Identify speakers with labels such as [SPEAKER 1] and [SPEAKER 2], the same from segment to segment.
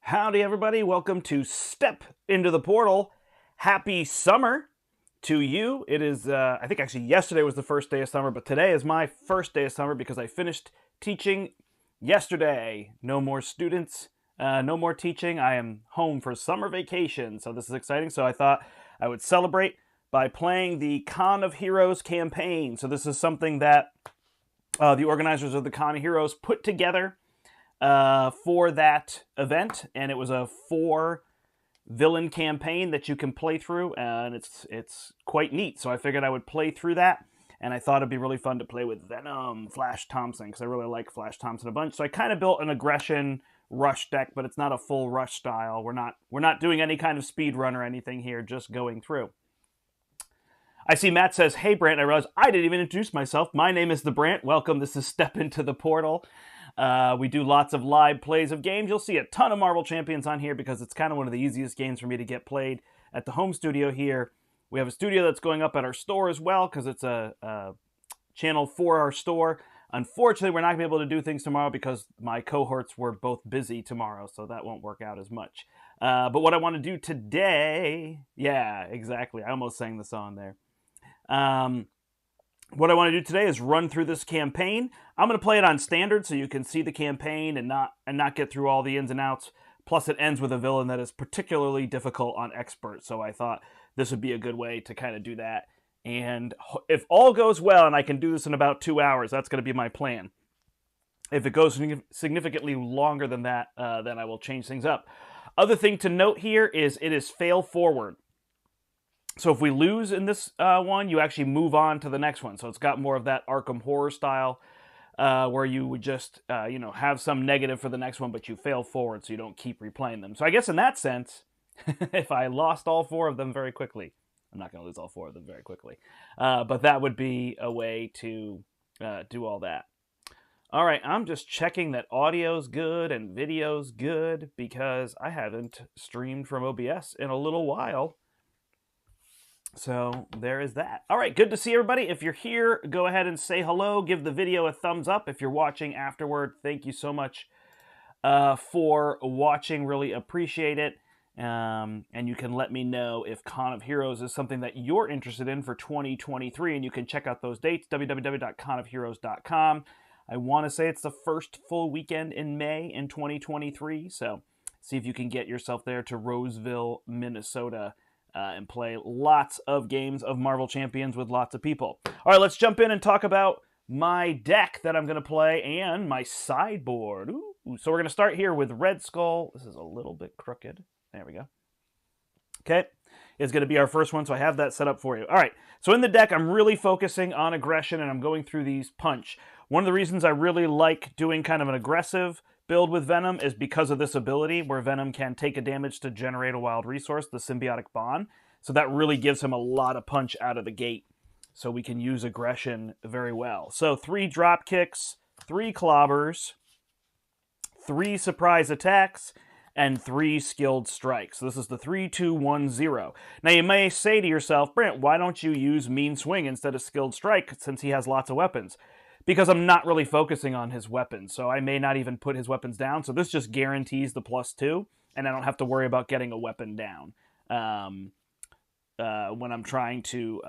[SPEAKER 1] Howdy, everybody. Welcome to Step Into the Portal. Happy summer to you. It is, I think actually yesterday was the first day of summer, but today is my first day of summer because I finished teaching yesterday. No more students, no more teaching. I am home for summer vacation, so this is exciting. So I thought I would celebrate by playing the Con of Heroes campaign. So this is something that the organizers of the Con of Heroes put together for that event, and it was a 4-villain campaign that you can play through, and it's quite neat. So I figured I would play through that, and I thought it'd be really fun to play with Venom Flash Thompson because I really like Flash Thompson a bunch. So I kind of built an aggression rush deck, but it's not a full rush style. We're not doing any kind of speed run or anything here, just going through. I see Matt says, "Hey Brandt, I realized I didn't even introduce myself. My name is the Brandt. Welcome. This is Step Into the Portal." We do lots of live plays of games. You'll see a ton of Marvel Champions on here because it's kind of one of the easiest games for me to get played at the home studio here. We have a studio that's going up at our store as well because it's a channel for our store. Unfortunately, we're not going to be able to do things tomorrow because my cohorts were both busy tomorrow, so that won't work out as much. But what I want to do today, yeah, exactly. I almost sang the song there. What I want to do today is run through this campaign. I'm going to play it on standard so you can see the campaign and not get through all the ins and outs. Plus, it ends with a villain that is particularly difficult on expert, so I thought this would be a good way to kind of do that. And if all goes well, and I can do this in about 2 hours, that's going to be my plan. If it goes significantly longer than that, then I will change things up. Other thing to note here is it is fail forward. So if we lose in this one, you actually move on to the next one. So it's got more of that Arkham Horror style, where you would just have some negative for the next one, but you fail forward so you don't keep replaying them. So I guess in that sense, if I lost all 4 of them very quickly, I'm not going to lose all 4 of them very quickly, but that would be a way to do all that. All right, I'm just checking that audio's good and video's good because I haven't streamed from OBS in a little while. So there is that. All right, good to see everybody. If you're here, go ahead and say hello. Give the video a thumbs up. If you're watching afterward, thank you so much for watching. Really appreciate it. And you can let me know if Con of Heroes is something that you're interested in for 2023. And you can check out those dates, www.conofheroes.com. I want to say it's the first full weekend in May in 2023. So see if you can get yourself there to Roseville, Minnesota, and play lots of games of Marvel Champions with lots of people. All right, let's jump in and talk about my deck that I'm going to play and my sideboard. Ooh. So we're going to start here with Red Skull. This is a little bit crooked. There we go. Okay, it's going to be our first one, so I have that set up for you. All right, so in the deck, I'm really focusing on aggression, and I'm going through these punch. One of the reasons I really like doing kind of an aggressive build with Venom is because of this ability where Venom can take a damage to generate a wild resource, the symbiotic bond. So that really gives him a lot of punch out of the gate. So we can use aggression very well. So 3 drop kicks, 3 clobbers, 3 surprise attacks, and 3 skilled strikes. So this is the 3-2-1-0. Now you may say to yourself, Brandt, why don't you use mean swing instead of skilled strike since he has lots of weapons? Because I'm not really focusing on his weapons, so I may not even put his weapons down. So this just guarantees the +2, and I don't have to worry about getting a weapon down when I'm trying to,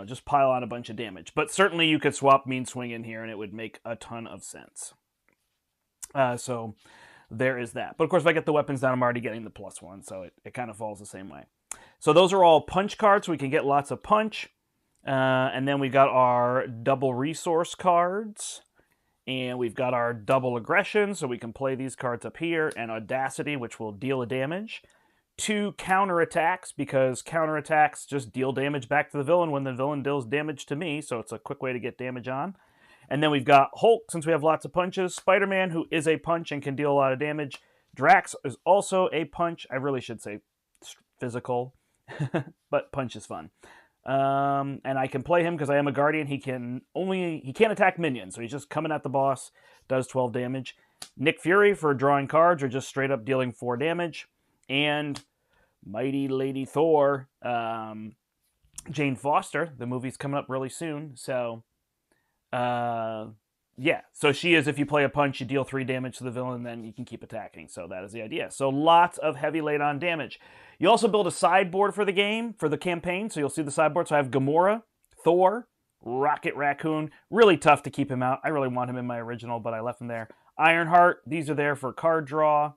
[SPEAKER 1] just pile on a bunch of damage. But certainly you could swap mean swing in here, and it would make a ton of sense. So there is that. But of course, if I get the weapons down, I'm already getting the +1, so it kind of falls the same way. So those are all punch cards, so we can get lots of punch. And then we've got our double resource cards, and we've got our double aggression, so we can play these cards up here, and audacity, which will deal a damage. 2 counterattacks, because counterattacks just deal damage back to the villain when the villain deals damage to me, so it's a quick way to get damage on. And then we've got Hulk, since we have lots of punches. Spider-Man, who is a punch and can deal a lot of damage. Drax is also a punch. I really should say physical, but punch is fun. And I can play him because I am a guardian. He can't attack minions, so he's just coming at the boss, does 12 damage. Nick Fury for drawing cards or just straight up dealing 4 damage. And Mighty Lady Thor, Jane Foster, the movie's coming up really soon, so Yeah, so she is, if you play a punch, you deal 3 damage to the villain, then you can keep attacking. So that is the idea. So lots of heavy laid-on damage. You also build a sideboard for the game, for the campaign. So you'll see the sideboard. So I have Gamora, Thor, Rocket Raccoon. Really tough to keep him out. I really want him in my original, but I left him there. Ironheart, these are there for card draw.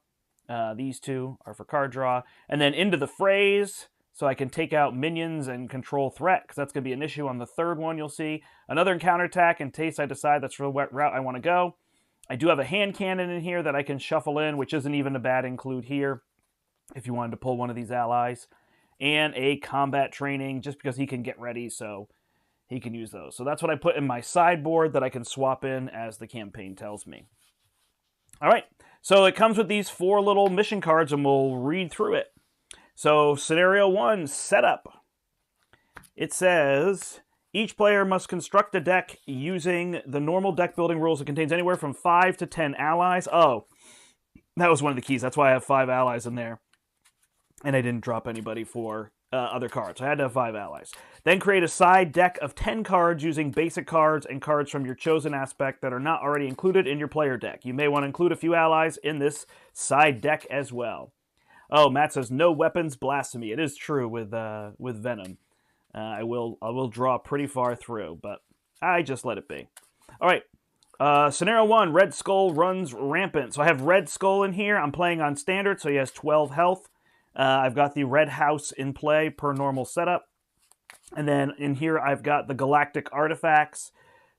[SPEAKER 1] These 2 are for card draw. And then into the phrase, so I can take out minions and control threat, because that's going to be an issue on the 3rd one, you'll see. Another counterattack in case I decide that's the route I want to go. I do have a hand cannon in here that I can shuffle in, which isn't even a bad include here, if you wanted to pull one of these allies. And a combat training, just because he can get ready, so he can use those. So that's what I put in my sideboard that I can swap in as the campaign tells me. All right, so it comes with these 4 little mission cards, and we'll read through it. So, Scenario 1, Setup. It says, each player must construct a deck using the normal deck building rules. It contains anywhere from 5 to 10 allies. Oh, that was one of the keys. That's why I have 5 allies in there. And I didn't drop anybody for other cards. I had to have 5 allies. Then create a side deck of 10 cards using basic cards and cards from your chosen aspect that are not already included in your player deck. You may want to include a few allies in this side deck as well. Oh, Matt says, no weapons, blasphemy. It is true with Venom. I will draw pretty far through, but I just let it be. All right. Scenario 1, Red Skull runs rampant. So I have Red Skull in here. I'm playing on standard, so he has 12 health. I've got the Red House in play per normal setup. And then in here, I've got the Galactic Artifacts,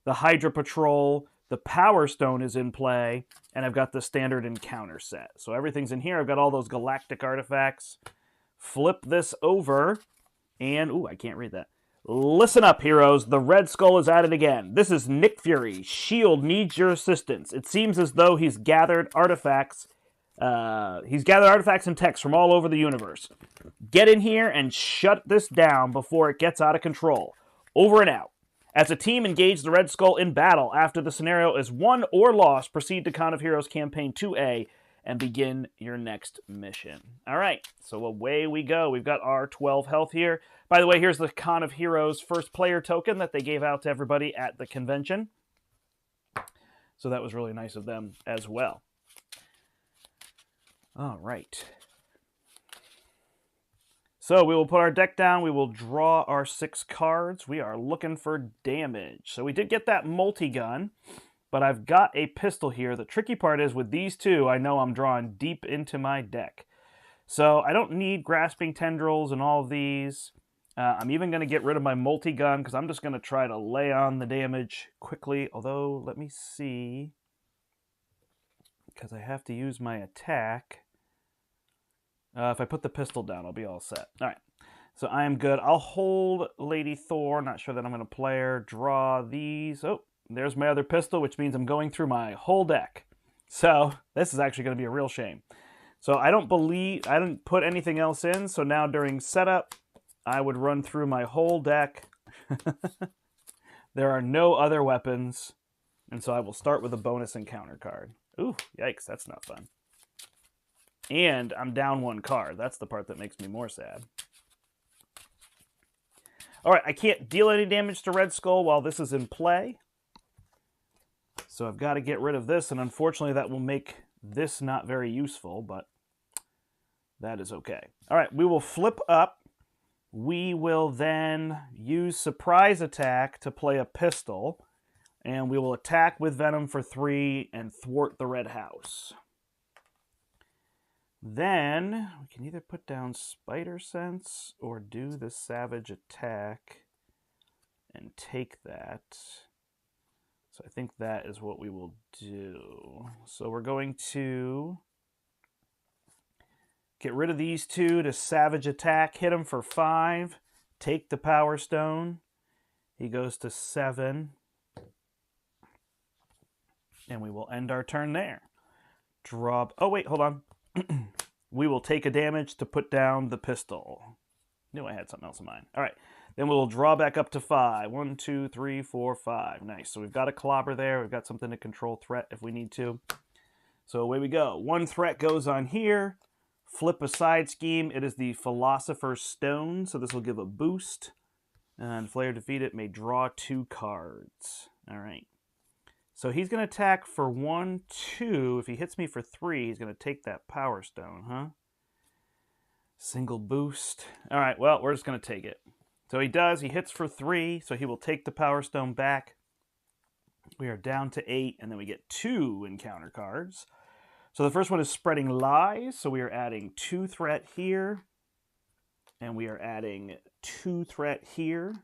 [SPEAKER 1] the Hydra Patrol, the Power Stone is in play, and I've got the Standard Encounter set. So everything's in here. I've got all those Galactic Artifacts. Flip this over, and, ooh, I can't read that. Listen up, heroes. The Red Skull is at it again. This is Nick Fury. S.H.I.E.L.D. needs your assistance. It seems as though he's gathered artifacts. And texts from all over the universe. Get in here and shut this down before it gets out of control. Over and out. As a team, engage the Red Skull in battle. After the scenario is won or lost, proceed to Con of Heroes Campaign 2A and begin your next mission. All right, so away we go. We've got our 12 health here. By the way, here's the Con of Heroes first player token that they gave out to everybody at the convention. So that was really nice of them as well. All right. So we will put our deck down. We will draw our 6 cards. We are looking for damage. So we did get that multi-gun, but I've got a pistol here. The tricky part is with these 2, I know I'm drawing deep into my deck. So I don't need Grasping Tendrils and all of these. I'm even going to get rid of my multi-gun because I'm just going to try to lay on the damage quickly. Although, let me see. Because I have to use my attack. If I put the pistol down, I'll be all set. All right, so I am good. I'll hold Lady Thor. Not sure that I'm going to play her. Draw these. Oh, there's my other pistol, which means I'm going through my whole deck. So this is actually going to be a real shame. So I didn't put anything else in. So now during setup, I would run through my whole deck. There are no other weapons. And so I will start with a bonus encounter card. Ooh, yikes, that's not fun. And I'm down 1 card. That's the part that makes me more sad. All right, I can't deal any damage to Red Skull while this is in play. So I've got to get rid of this, and unfortunately that will make this not very useful, but that is okay. All right, we will flip up. We will then use Surprise Attack to play a pistol, and we will attack with Venom for 3 and thwart the Red House. Then we can either put down Spider Sense or do the Savage Attack and take that. So I think that is what we will do. So we're going to get rid of these 2 to Savage Attack, hit him for 5, take the Power Stone. He goes to 7. And we will end our turn there. Drop. Oh, wait, hold on. We will take a damage to put down the pistol. Knew I had something else in mind. All right. Then we'll draw back up to 5. 1, 2, 3, 4, 5. Nice. So we've got a clobber there. We've got something to control threat if we need to. So away we go. 1 threat goes on here. Flip a side scheme. It is the Philosopher's Stone. So this will give a boost. And player defeated may draw 2 cards. All right. So he's going to attack for 1, 2. If he hits me for 3, he's going to take that Power Stone, huh? Single boost. All right, well, we're just going to take it. So he does. He hits for 3, so he will take the Power Stone back. We are down to 8, and then we get 2 encounter cards. So the first one is Spreading Lies. So we are adding 2 threat here, and we are adding 2 threat here.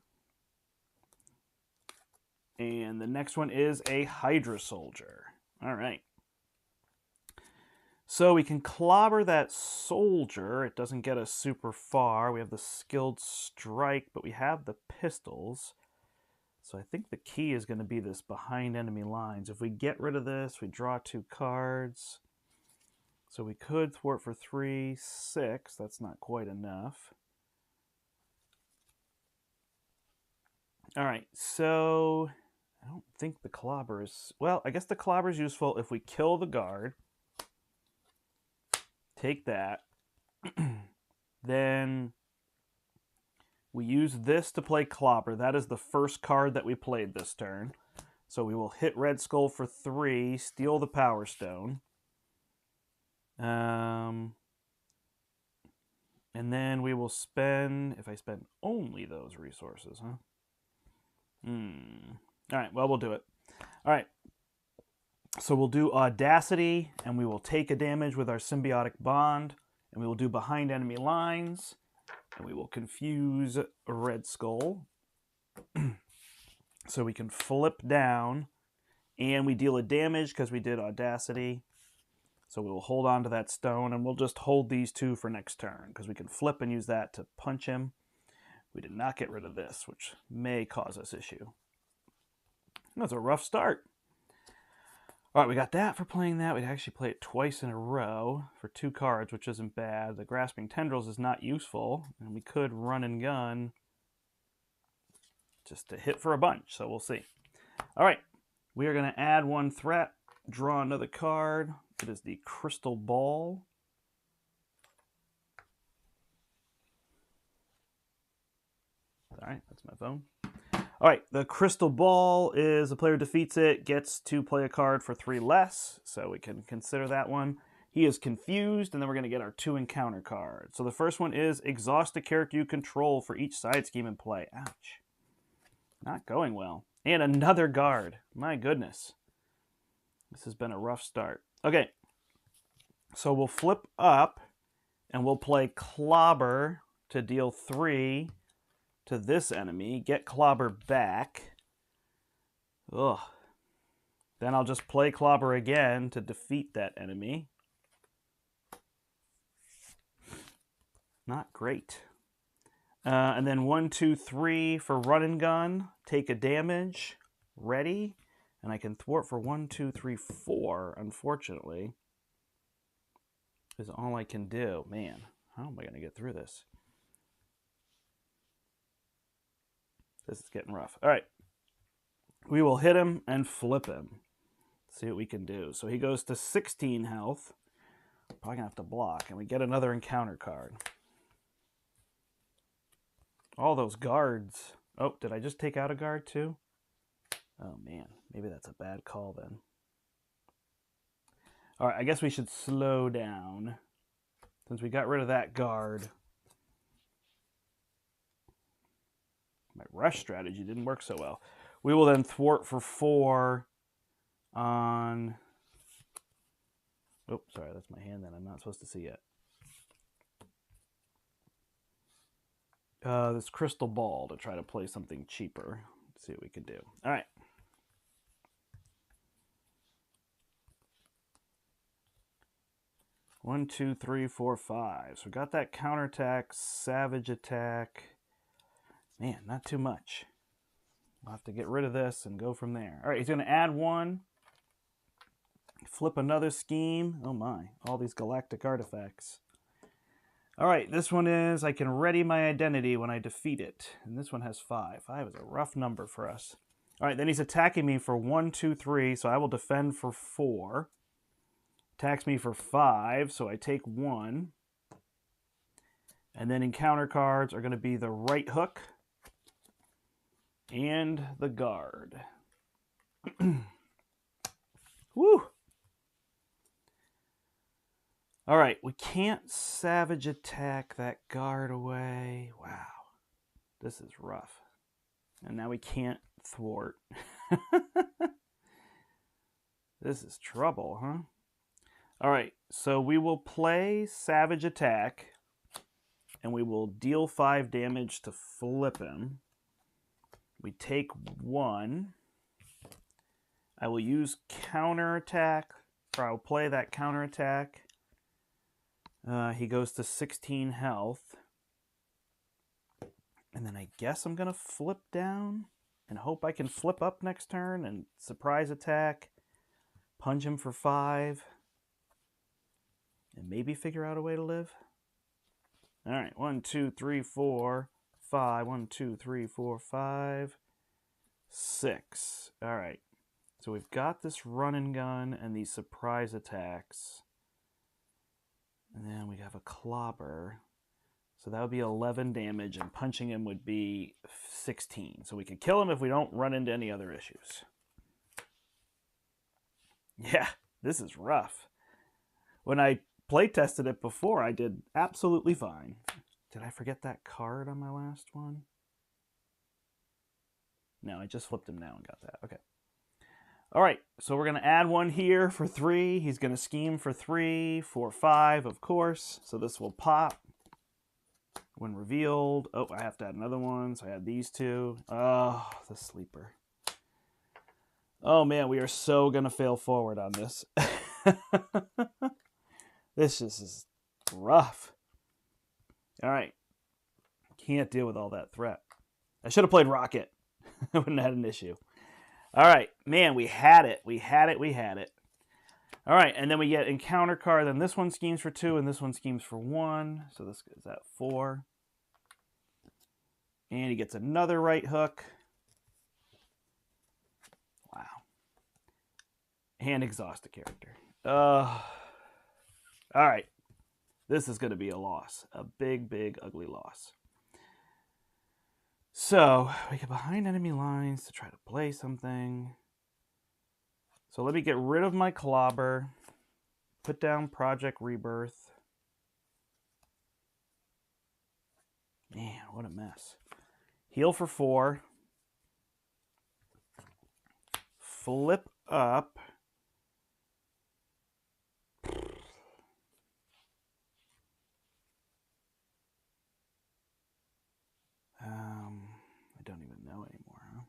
[SPEAKER 1] And the next one is a Hydra Soldier. All right. So we can clobber that soldier. It doesn't get us super far. We have the Skilled Strike, but we have the pistols. So I think the key is going to be this behind enemy lines. If we get rid of this, we draw 2 cards. So we could thwart for 3, 6. That's not quite enough. All right, so I don't think the clobber is... Well, I guess the clobber is useful if we kill the guard. Take that. Then we use this to play clobber. That is the first card that we played this turn. So we will hit Red Skull for 3, steal the Power Stone. And then we will spend... If I spend only those resources, huh? All right, well, we'll do it. All right. So we'll do Audacity, and we will take a damage with our Symbiotic Bond, and we will do Behind Enemy Lines, and we will confuse Red Skull. So we can flip down, and we deal a damage because we did Audacity. So we will hold on to that stone, and we'll just hold these 2 for next turn, because we can flip and use that to punch him. We did not get rid of this, which may cause us issue. That's a rough start. All right, we got that for playing that. We'd actually play it twice in a row for 2 cards, which isn't bad. The Grasping Tendrils is not useful, and we could run and gun just to hit for a bunch, so we'll see. All right, we are going to add 1 threat, draw another card. It is the Crystal Ball. All right, that's my phone. All right, the Crystal Ball is the player defeats it, gets to play a card for 3 less, so we can consider that one. He is confused, and then we're going to get our 2 encounter cards. So the first one is exhaust a character you control for each side scheme in play. Ouch. Not going well. And another guard. My goodness. This has been a rough start. Okay, so we'll flip up, and we'll play Clobber to deal 3 to this enemy, get Clobber back. Ugh. Then I'll just play Clobber again to defeat that enemy. Not great. And then 1, 2, 3 for run and gun. Take a damage. Ready. And I can thwart for 1, 2, 3, 4, unfortunately. Is all I can do. Man, how am I going to get through this? This is getting rough. All right. We will hit him and flip him. See what we can do. So he goes to 16 health. Probably going to have to block. And we get another encounter card. All those guards. Oh, did I just take out a guard too? Oh, man. Maybe that's a bad call then. All right. I guess we should slow down. Since we got rid of that guard. My rush strategy didn't work so well. We will then thwart for 4 on... Oh, sorry, that's my hand that I'm not supposed to see yet. This Crystal Ball to try to play something cheaper. Let's see what we can do. All right. One, two, three, four, five. So we got that counterattack, savage attack. Man, not too much. We'll have to get rid of this and go from there. All right, he's going to add 1. Flip another scheme. Oh my, all these galactic artifacts. All right, this one is I can ready my identity when I defeat it. And this one has 5. 5 is a rough number for us. All right, then he's attacking me for 1, 2, 3, so I will defend for 4. Attacks me for 5, so I take 1. And then encounter cards are going to be the right hook and the guard. Woo! All right, we can't savage attack that guard away. Wow. This is rough. And now we can't thwart. This is trouble, huh? All right, so we will play Savage Attack, and we will deal 5 damage to flip him. We take 1. I will use counterattack, or I'll play that counterattack. He goes to 16 health. And then I guess I'm going to flip down and hope I can flip up next turn and surprise attack, punch him for 5, and maybe figure out a way to live. All right, 1, 2, 3, 4, 5. 1, 2, 3, 4, 5, 6. All right, so we've got this run and gun and these surprise attacks. And then we have a clobber. So that would be 11 damage, and punching him would be 16. So we can kill him if we don't run into any other issues. Yeah, this is rough. When I play tested it before, I did absolutely fine. Did I forget that card on my last one? No, I just flipped him now and got that. Okay. All right, so we're going to add 1 here for 3. He's going to scheme for 3, for 5, of course. So this will pop. When revealed, oh, I have to add another one, so I add these 2. Oh, the sleeper. Oh, man, we are so going to fail forward on this. This just is rough. All right. Can't deal with all that threat. I should have played Rocket. I wouldn't have had an issue. All right. Man, we had it. We had it. We had it. All right, and then we get encounter card. Then this one schemes for 2, and this one schemes for 1. So this is at 4. And he gets another right hook. Wow. And exhaust a character. All right. This is going to be a loss. A big, big, ugly loss. So we get behind enemy lines to try to play something. So let me get rid of my clobber. Put down Project Rebirth. Man, what a mess. Heal for 4. Flip up. I don't even know anymore, huh?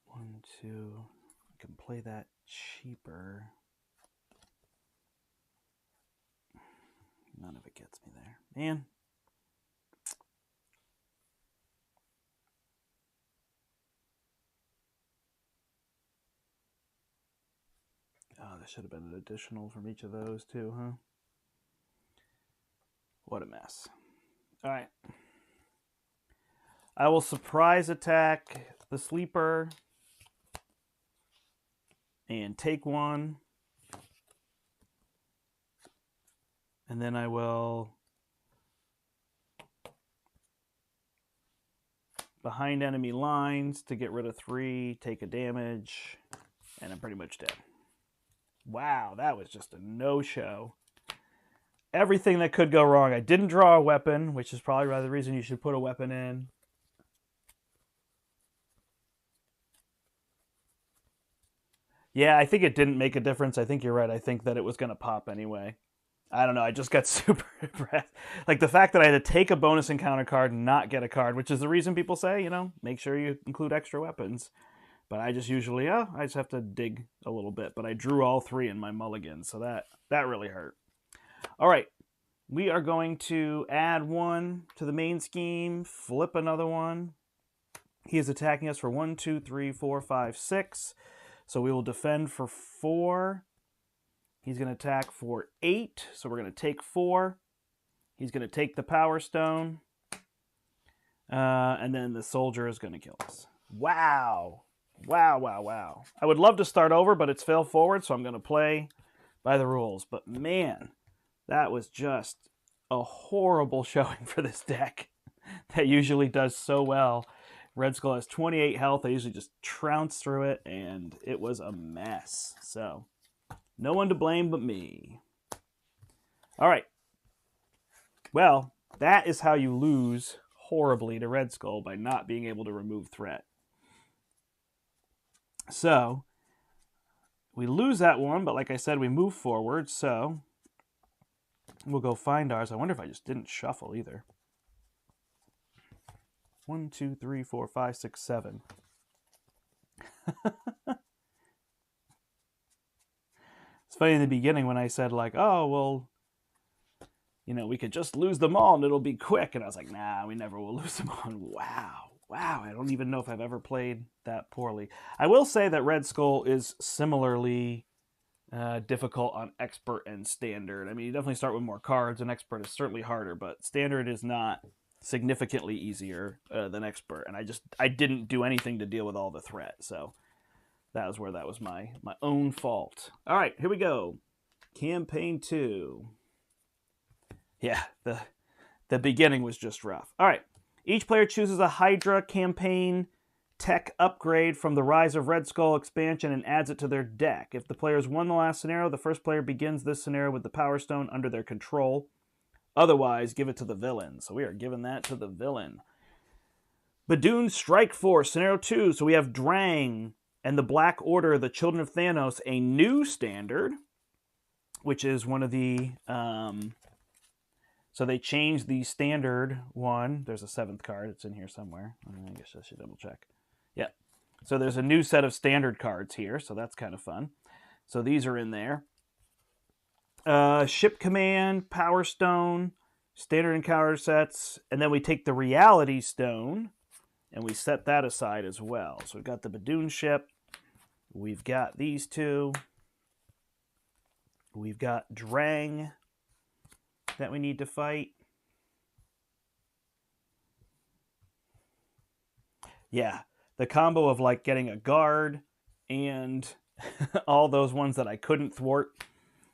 [SPEAKER 1] One, two. I can play that cheaper. None of it gets me there. Man. Oh, there should have been an additional from each of those too, huh? What a mess. All right. I will surprise attack the sleeper and take 1. And then I will behind enemy lines to get rid of 3, take a damage, and I'm pretty much dead. Wow, that was just a no-show. Everything that could go wrong. I didn't draw a weapon, which is probably the reason you should put a weapon in. Yeah, I think it didn't make a difference. I think you're right. I think that it was going to pop anyway. I don't know. I just got super impressed. Like the fact that I had to take a bonus encounter card and not get a card, which is the reason people say, you know, make sure you include extra weapons. But I just usually, I just have to dig a little bit. But I drew all 3 in my mulligan, so that really hurt. All right, we are going to add 1 to the main scheme, flip another one. He is attacking us for 1, 2, 3, 4, 5, 6. So we will defend for 4. He's going to attack for 8, so we're going to take 4. He's going to take the Power Stone. And then the soldier is going to kill us. Wow. Wow, wow, wow. I would love to start over, but it's fail forward, so I'm going to play by the rules. But man, that was just a horrible showing for this deck that usually does so well Red Skull has 28 health. I usually just trounce through it, and it was a mess. So, no one to blame but me. All right. Well, that is how you lose horribly to Red Skull, by not being able to remove threat. So, we lose that one, but like I said, we move forward, so we'll go find ours. I wonder if I just didn't shuffle either. 1, 2, 3, 4, 5, 6, 7. It's funny in the beginning when I said, like, oh, well, you know, we could just lose them all and it'll be quick. And I was like, nah, we never will lose them all. Wow, I don't even know if I've ever played that poorly. I will say that Red Skull is similarly difficult on Expert and Standard. I mean, you definitely start with more cards, and Expert is certainly harder, but Standard is not significantly easier than Expert. And I didn't do anything to deal with all the threat, so that was my own fault. All right, here we go. Campaign 2. Yeah, the beginning was just rough. All right. Each player chooses a Hydra campaign tech upgrade from the Rise of Red Skull expansion and adds it to their deck. If the players won the last scenario, the first player begins this scenario with the Power Stone under their control. Otherwise, give it to the villain. So we are giving that to the villain. Badoon Strike Force, Scenario 2. So we have Drang and the Black Order, the Children of Thanos, a new standard, which is one of the... So they changed the standard one. There's a 7th card. It's in here somewhere. I guess I should double check. Yeah. So there's a new set of standard cards here. So that's kind of fun. So these are in there. Ship Command, Power Stone, Standard Encounter sets. And then we take the Reality Stone and we set that aside as well. So we've got the Badoon Ship. We've got these two. We've got Drang that we need to fight. Yeah, the combo of like getting a guard and all those ones that I couldn't thwart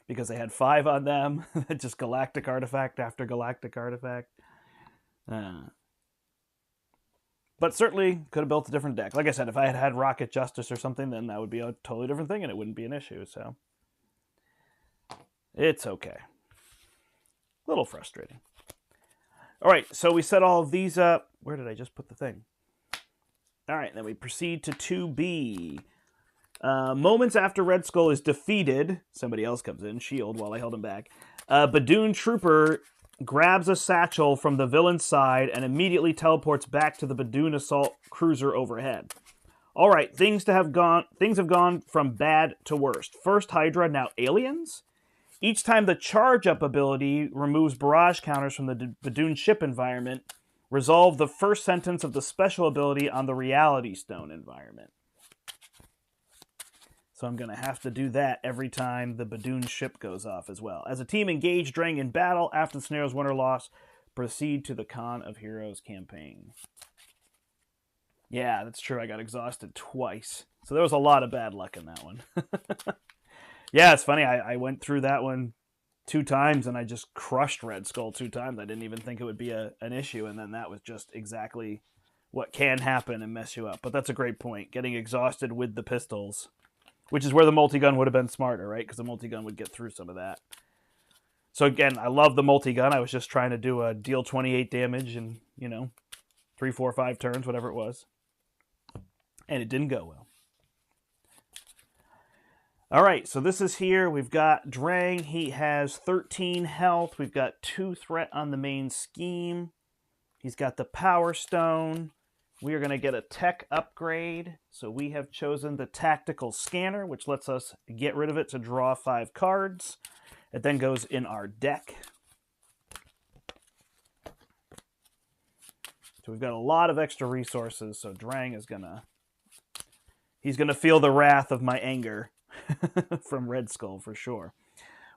[SPEAKER 1] because they had 5 on them. Just galactic artifact after galactic artifact. But certainly could have built a different deck. Like I said, if I had had Rocket Justice or something, then that would be a totally different thing and it wouldn't be an issue. So it's okay. A little frustrating. All right, so we set all of these up. Where did I just put the thing? All right, then we proceed to 2B. Moments after Red Skull is defeated, somebody else comes in, shield, while I held him back. Badoon Trooper grabs a satchel from the villain's side and immediately teleports back to the Badoon assault cruiser overhead. All right, things have gone from bad to worst. First Hydra, now aliens. Each time the charge-up ability removes barrage counters from the Badoon ship environment, resolve the first sentence of the special ability on the Reality Stone environment. So I'm going to have to do that every time the Badoon ship goes off as well. As a team, engage Drang in battle. After the scenario's win or loss, proceed to the Con of Heroes campaign. Yeah, that's true. I got exhausted twice. So there was a lot of bad luck in that one. Yeah, it's funny. I went through that one 2 times, and I just crushed Red Skull 2 times. I didn't even think it would be an issue, and then that was just exactly what can happen and mess you up. But that's a great point. Getting exhausted with the pistols, which is where the multi-gun would have been smarter, right? Because the multi-gun would get through some of that. So again, I love the multi-gun. I was just trying to do a deal 28 damage in, 3, 4, 5 turns, whatever it was. And it didn't go well. All right, so this is here. We've got Drang. He has 13 health. We've got 2 threat on the main scheme. He's got the Power Stone. We are going to get a tech upgrade. So we have chosen the Tactical Scanner, which lets us get rid of it to draw 5 cards. It then goes in our deck. So we've got a lot of extra resources. So Drang is he's going to feel the wrath of my anger. From Red Skull for sure.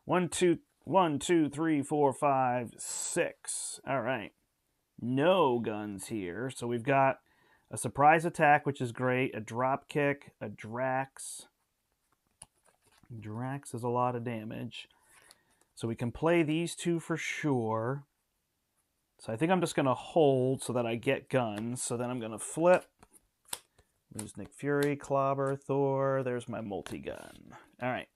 [SPEAKER 1] 1, 2, 3, 4, 5, 6. All right. No guns here. So we've got a surprise attack, which is great. A drop kick, a Drax. Drax is a lot of damage. So we can play these 2 for sure. So I think I'm just going to hold so that I get guns. So then I'm going to flip. There's Nick Fury, Clobber, Thor. There's my multi-gun. All right.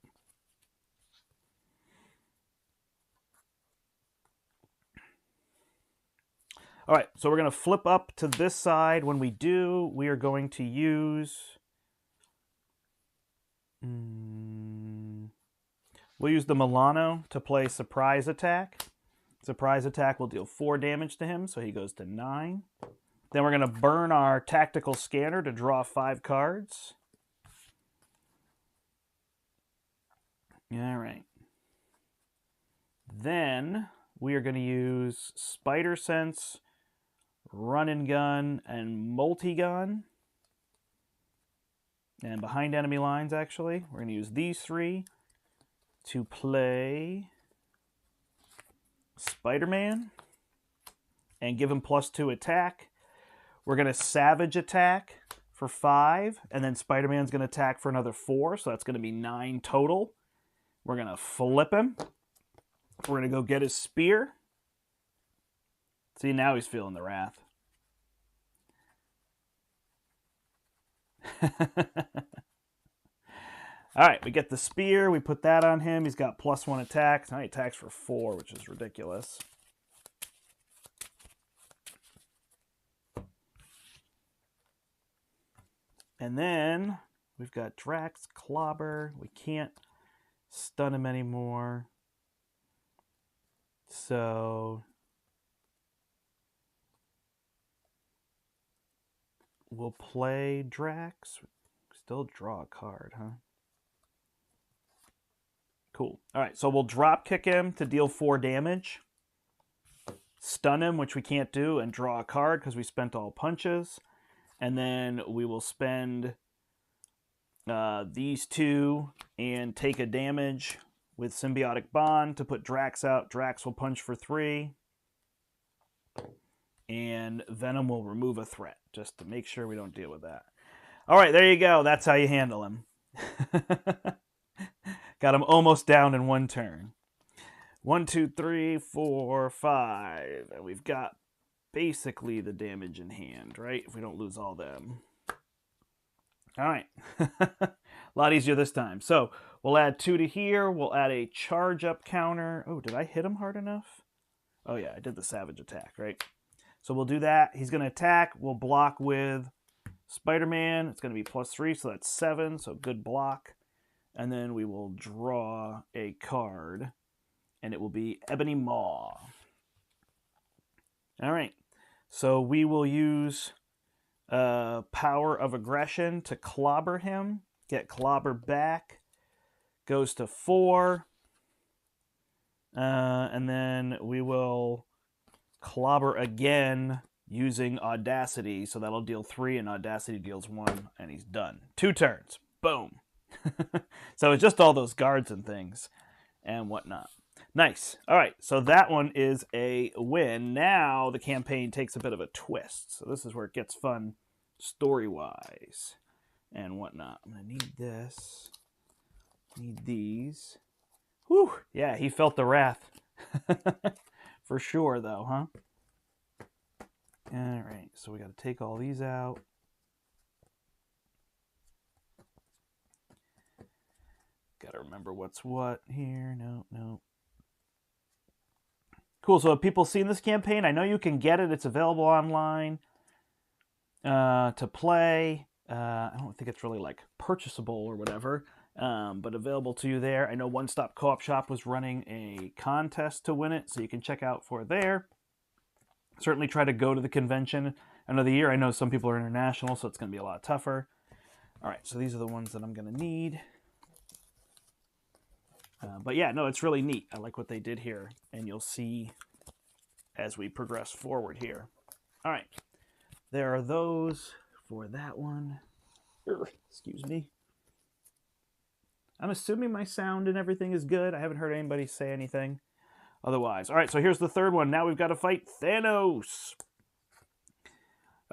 [SPEAKER 1] All right, so we're going to flip up to this side. When we do, we are going to use... We'll use the Milano to play Surprise Attack. Surprise Attack will deal 4 damage to him, so he goes to 9. Then we're going to burn our Tactical Scanner to draw 5 cards. All right. Then we are going to use Spider Sense, Run and Gun, and Multi-Gun. And behind enemy lines, actually, we're going to use these 3 to play Spider-Man and give him +2 attack. We're going to Savage Attack for 5, and then Spider-Man's going to attack for another 4, so that's going to be 9 total. We're going to flip him. We're going to go get his spear. See, now he's feeling the wrath. All right, we get the spear. We put that on him. He's got +1 attack. Now he attacks for 4, which is ridiculous. And then we've got Drax, Clobber. We can't stun him anymore. So we'll play Drax. Still draw a card, huh? Cool. All right, so we'll drop kick him to deal 4 damage. Stun him, which we can't do, and draw a card because we spent all punches. And then we will spend these 2 and take a damage with Symbiotic Bond to put Drax out. Drax will punch for 3. And Venom will remove a threat, just to make sure we don't deal with that. All right, there you go. That's how you handle him. Got him almost down in 1 turn. 1, 2, 3, 4, 5. And we've got basically the damage in hand, right? If we don't lose all them. All right. A lot easier this time. So we'll add 2 to here. We'll add a charge up counter. Oh, did I hit him hard enough? Oh, yeah, I did the Savage Attack, right? So we'll do that. He's going to attack. We'll block with Spider-Man. It's going to be +3, so that's 7. So good block. And then we will draw a card. And it will be Ebony Maw. All right. So we will use Power of Aggression to clobber him. Get clobber back. Goes to 4. And then we will clobber again using Audacity. So that'll deal 3 and Audacity deals 1. And he's done. 2 turns. Boom. So it's just all those guards and things and whatnot. Nice. All right, so that one is a win. Now the campaign takes a bit of a twist. So this is where it gets fun story-wise and whatnot. I'm going to need this. Need these. Whew. Yeah, he felt the wrath. For sure, though, huh? All right, so we got to take all these out. Got to remember what's what here. No. Cool, so have people seen this campaign? I know you can get it. It's available online to play. I don't think it's really like purchasable or whatever, but available to you there. I know One Stop Co-op Shop was running a contest to win it, so you can check out for it there. Certainly try to go to the convention another year. I know some people are international, so it's going to be a lot tougher. All right, so these are the ones that I'm going to need. But yeah, no, it's really neat. I like what they did here, and you'll see as we progress forward here. All right, there are those for that one. Excuse me. I'm assuming my sound and everything is good. I haven't heard anybody say anything otherwise. All right, so here's the third one. Now we've got to fight Thanos.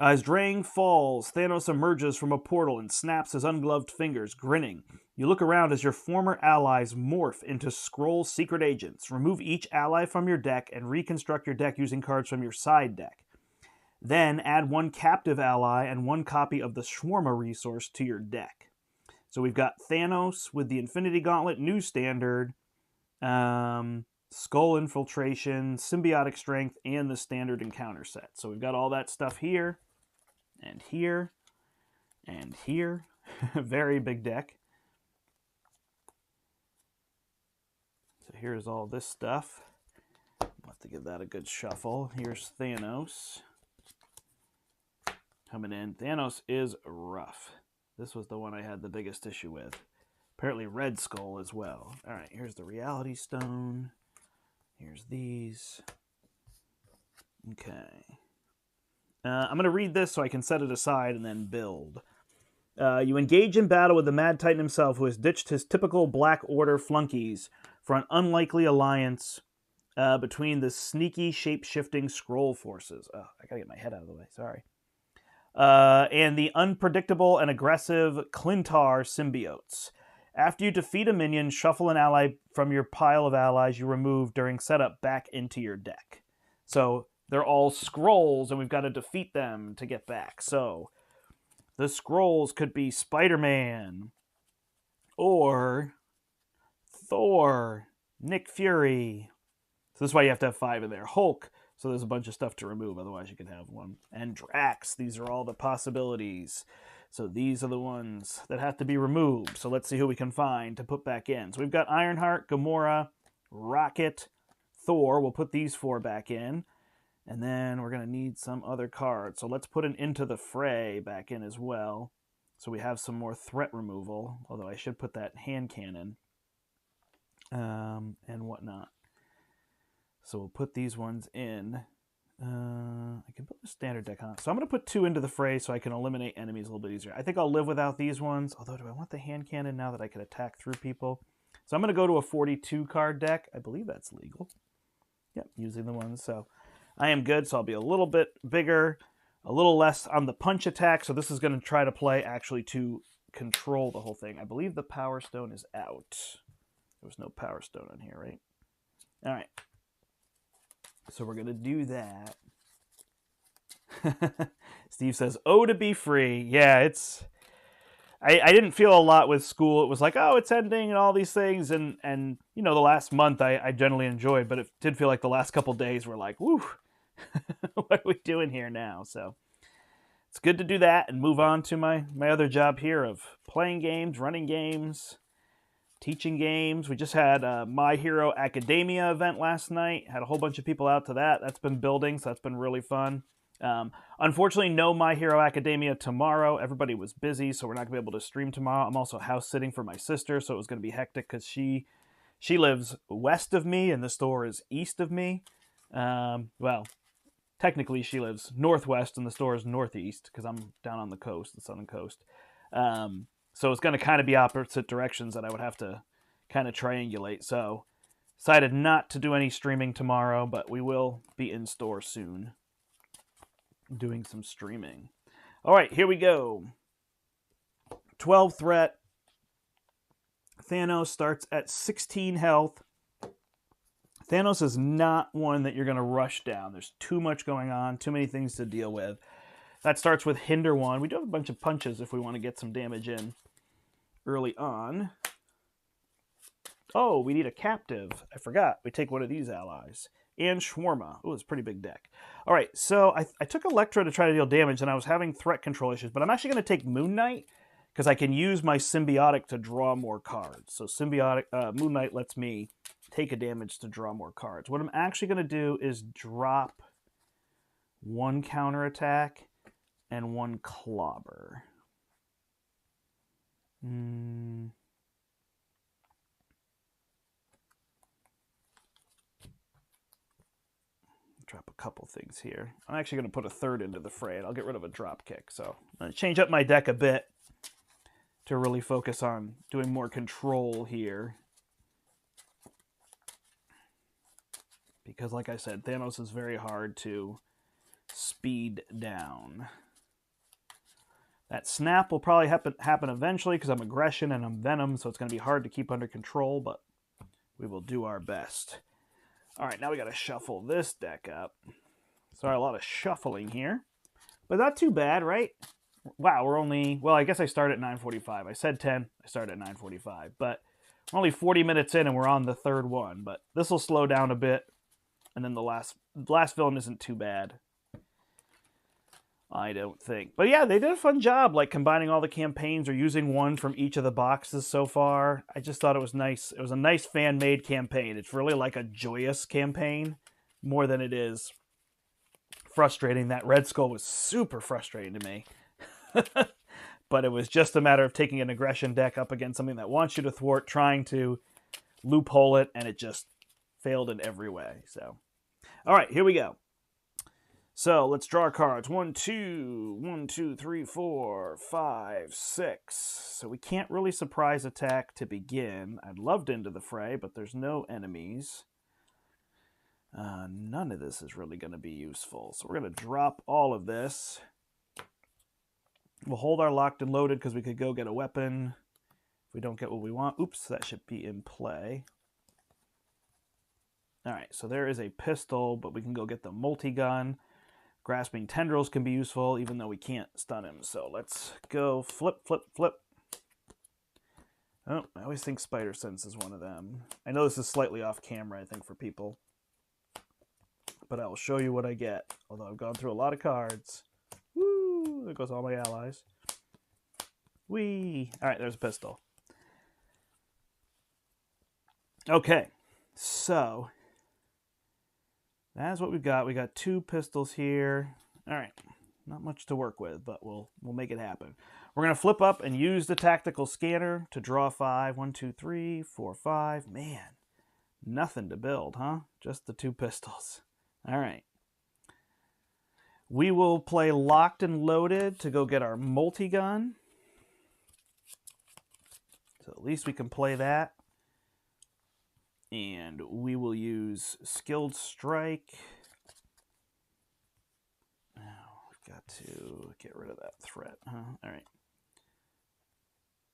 [SPEAKER 1] As Drang falls, Thanos emerges from a portal and snaps his ungloved fingers, grinning. You look around as your former allies morph into Skrull secret agents. Remove each ally from your deck and reconstruct your deck using cards from your side deck. Then add 1 captive ally and 1 copy of the Shawarma resource to your deck. So we've got Thanos with the Infinity Gauntlet, new standard, Skull Infiltration, Symbiotic Strength, and the standard encounter set. So we've got all that stuff here, and here, and here. Very big deck. So here's all this stuff. I'll have to give that a good shuffle. Here's Thanos coming in. Thanos is rough. This was the one I had the biggest issue with. Apparently Red Skull as well. All right, here's the Reality Stone. Here's these. Okay. I'm going to read this so I can set it aside and then build. You engage in battle with the Mad Titan himself, who has ditched his typical Black Order flunkies for an unlikely alliance between the sneaky, shape-shifting Skrull forces. Oh, I gotta get my head out of the way, sorry. And the unpredictable and aggressive Clintar symbiotes. After you defeat a minion, shuffle an ally from your pile of allies you removed during setup back into your deck. So they're all Skrulls, and we've got to defeat them to get back. So the Skrulls could be Spider-Man, or Thor, Nick Fury. So this is why you have to have 5 in there. Hulk. So there's a bunch of stuff to remove, otherwise you can have 1. And Drax, these are all the possibilities. So these are the ones that have to be removed. So let's see who we can find to put back in. So we've got Ironheart, Gamora, Rocket, Thor. We'll put these 4 back in. And then we're going to need some other cards. So let's put an Into the Fray back in as well. So we have some more threat removal, although I should put that hand cannon and whatnot. So we'll put these ones in. I can put the standard deck on. So I'm going to put 2 Into the Fray so I can eliminate enemies a little bit easier. I think I'll live without these ones. Although, do I want the hand cannon now that I can attack through people? So I'm going to go to a 42 card deck. I believe that's legal. Yep, using the ones. So I am good. So I'll be a little bit bigger, a little less on the punch attack. So this is going to try to play actually to control the whole thing. I believe the Power Stone is out. There was no Power Stone on here, right? All right. So we're going to do that. Steve says, oh, to be free. Yeah, it's... I didn't feel a lot with school. It was like, oh, it's ending and all these things. And you know, the last month I generally enjoyed, but it did feel like the last couple days were like, woo, what are we doing here now? So it's good to do that and move on to my other job here of playing games, running games, teaching games. We just had a My Hero Academia event last night. Had a whole bunch of people out to that. That's been building, so that's been really fun. Unfortunately, no My Hero Academia tomorrow. Everybody was busy, so we're not going to be able to stream tomorrow. I'm also house sitting for my sister, so it was going to be hectic because she lives west of me and the store is east of me. Well, technically she lives northwest and the store is northeast because I'm down on the coast, the southern coast. So it's going to kind of be opposite directions that I would have to kind of triangulate. So decided not to do any streaming tomorrow, but we will be in store soon doing some streaming. All right, here we go. 12 threat. Thanos starts at 16 health. Thanos is not one that you're going to rush down. There's too much going on, too many things to deal with. That starts with Hinder 1. We do have a bunch of punches if we want to get some damage in early on. Oh, we need a captive. I forgot. We take one of these allies. And Shawarma. Oh, it's a pretty big deck. All right, so I took Electro to try to deal damage, and I was having threat control issues, but I'm actually going to take Moon Knight because I can use my Symbiotic to draw more cards. So Moon Knight lets me take a damage to draw more cards. What I'm actually going to do is drop 1 counterattack and 1 clobber. Drop a couple things here. I'm actually going to put a 3rd into the fray, and I'll get rid of a drop kick. So I'm going to change up my deck a bit to really focus on doing more control here. Because like I said, Thanos is very hard to speed down. That snap will probably happen eventually because I'm aggression and I'm venom, so it's going to be hard to keep under control, but we will do our best. All right, now we got to shuffle this deck up. Sorry, a lot of shuffling here. But not too bad, right? Wow, we're only, well, I guess I started at 9:45. I said 10. I started at 9:45. But we're only 40 minutes in and we're on the third one. But this will slow down a bit. And then the last film isn't too bad, I don't think. But yeah, they did a fun job, like combining all the campaigns or using one from each of the boxes so far. I just thought it was nice. It was a nice fan-made campaign. It's really like a joyous campaign more than it is frustrating. That Red Skull was super frustrating to me. But it was just a matter of taking an aggression deck up against something that wants you to thwart, trying to loophole it, and it just failed in every way. So, all right, here we go. So let's draw our cards. 1, 2, 3, 4, 5, 6. So we can't really surprise attack to begin. I'd love to Into the Fray, but there's no enemies. None of this is really going to be useful. So we're going to drop all of this. We'll hold our locked and loaded because we could go get a weapon if we don't get what we want. Oops, that should be in play. All right, so there is a pistol, but we can go get the multi-gun. Grasping Tendrils can be useful, even though we can't stun him. So let's go flip, flip, flip. Oh, I always think Spider Sense is one of them. I know this is slightly off camera, I think, for people. But I will show you what I get, although I've gone through a lot of cards. Woo! There goes all my allies. Whee! All right, there's a pistol. Okay, so that's what we've got. We got 2 pistols here. All right, not much to work with, but we'll make it happen. We're going to flip up and use the tactical scanner to draw 5. 1, 2, 3, 4, 5. Man, nothing to build, huh? Just the 2 pistols. All right. We will play locked and loaded to go get our multi-gun. So at least we can play that. And we will use Skilled Strike. Now we've got to get rid of that threat, huh? All right.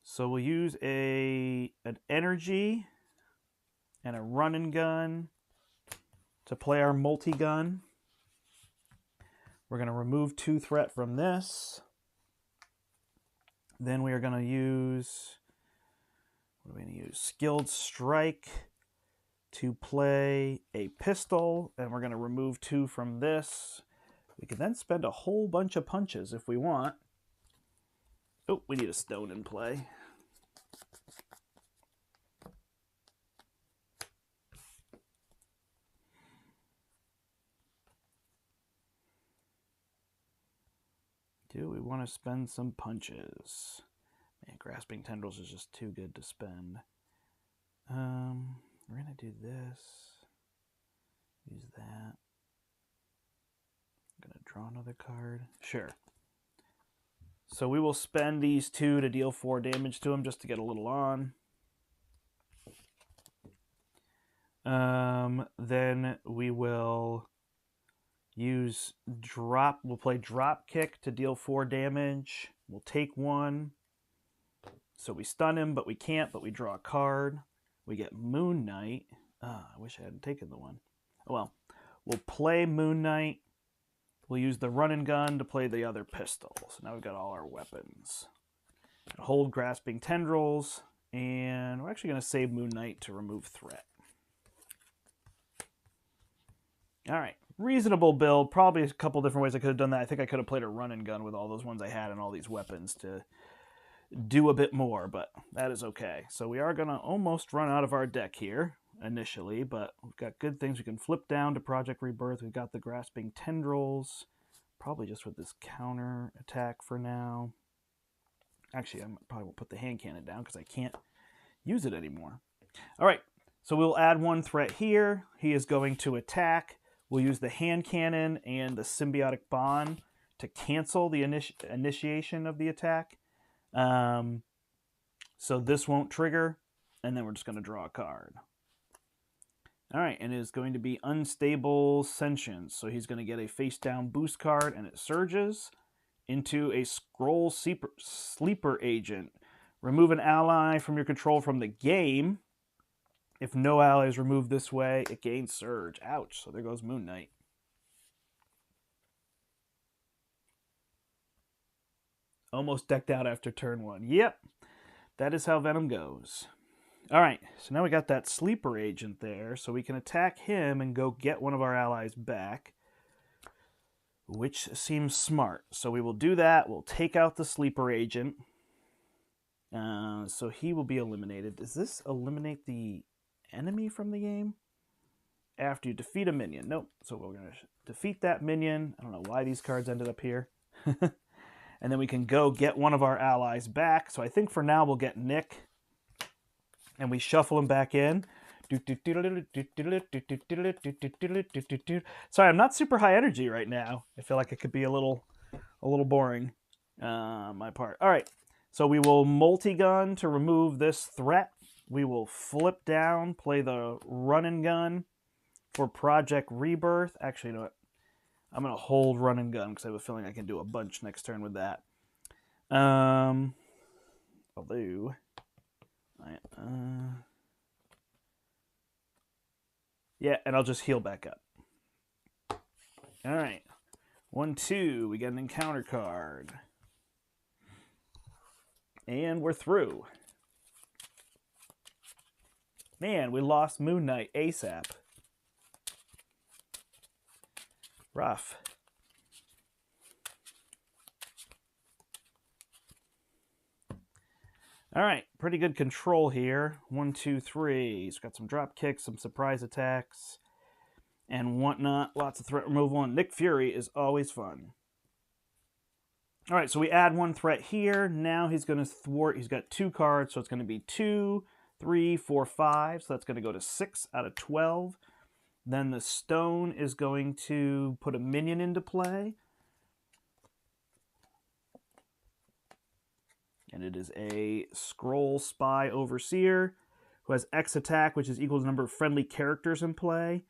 [SPEAKER 1] So we'll use an energy and a run and gun to play our multi-gun. We're going to remove 2 threat from this. Then we are going to use, what are we going to use? Skilled Strike to play a pistol, and we're going to remove 2 from this. We can then spend a whole bunch of punches if we want. Oh, we need a stone in play. Do we want to spend some punches? Man, Grasping Tendrils is just too good to spend. We're going to do this. Use that. I'm going to draw another card. Sure. So we will spend these 2 to deal 4 damage to him just to get a little on. Then we will use drop. We'll play Drop Kick to deal 4 damage. We'll take 1. So we stun him, but we can't, but we draw a card. We get Moon Knight. I wish I hadn't taken the one. Oh well. We'll play Moon Knight. We'll use the run and gun to play the other pistol. So now we've got all our weapons. Hold Grasping Tendrils. And we're actually going to save Moon Knight to remove threat. All right. Reasonable build. Probably a couple different ways I could have done that. I think I could have played a run and gun with all those ones I had and all these weapons to do a bit more, but that is okay. So we are going to almost run out of our deck here initially, but we've got good things. We can flip down to Project Rebirth. We've got the Grasping Tendrils, probably just with this counter attack for now. Actually, I probably won't put the hand cannon down because I can't use it anymore. All right, so we'll add 1 threat here. He is going to attack. We'll use the hand cannon and the symbiotic bond to cancel the initiation of the attack. So this won't trigger, and then we're just going to draw a card. All right, and it is going to be Unstable Sentience. So he's going to get a face-down boost card, and it surges into a Scroll Sleeper Agent. Remove an ally from your control from the game. If no ally is removed this way, it gains Surge. Ouch, so there goes Moon Knight. Almost decked out after turn 1. Yep, that is how Venom goes. All right, so now we got that sleeper agent there, so we can attack him and go get one of our allies back, which seems smart. So we will do that. We'll take out the sleeper agent. So he will be eliminated. Does this eliminate the enemy from the game? After you defeat a minion. Nope. So we're going to defeat that minion. I don't know why these cards ended up here. And then we can go get one of our allies back. So I think for now we'll get Nick. And we shuffle him back in. Sorry, I'm not super high energy right now. I feel like it could be a little boring, my part. All right, so we will multi-gun to remove this threat. We will flip down, play the run and gun for Project Rebirth. Actually, you know what? I'm going to hold run and gun because I have a feeling I can do a bunch next turn with that. Although... yeah, and I'll just heal back up. All right. 1, 2. We get an encounter card. And we're through. Man, we lost Moon Knight ASAP. Rough. All right, pretty good control here. 1, 2, 3. He's got some drop kicks, some surprise attacks, and whatnot. Lots of threat removal. And Nick Fury is always fun. All right, so we add 1 threat here. Now he's going to thwart. He's got 2 cards, so it's going to be 2, 3, 4, 5. So that's going to go to 6 out of 12. Then the stone is going to put a minion into play. And it is a Scroll Spy Overseer who has X attack, which is equal to the number of friendly characters in play.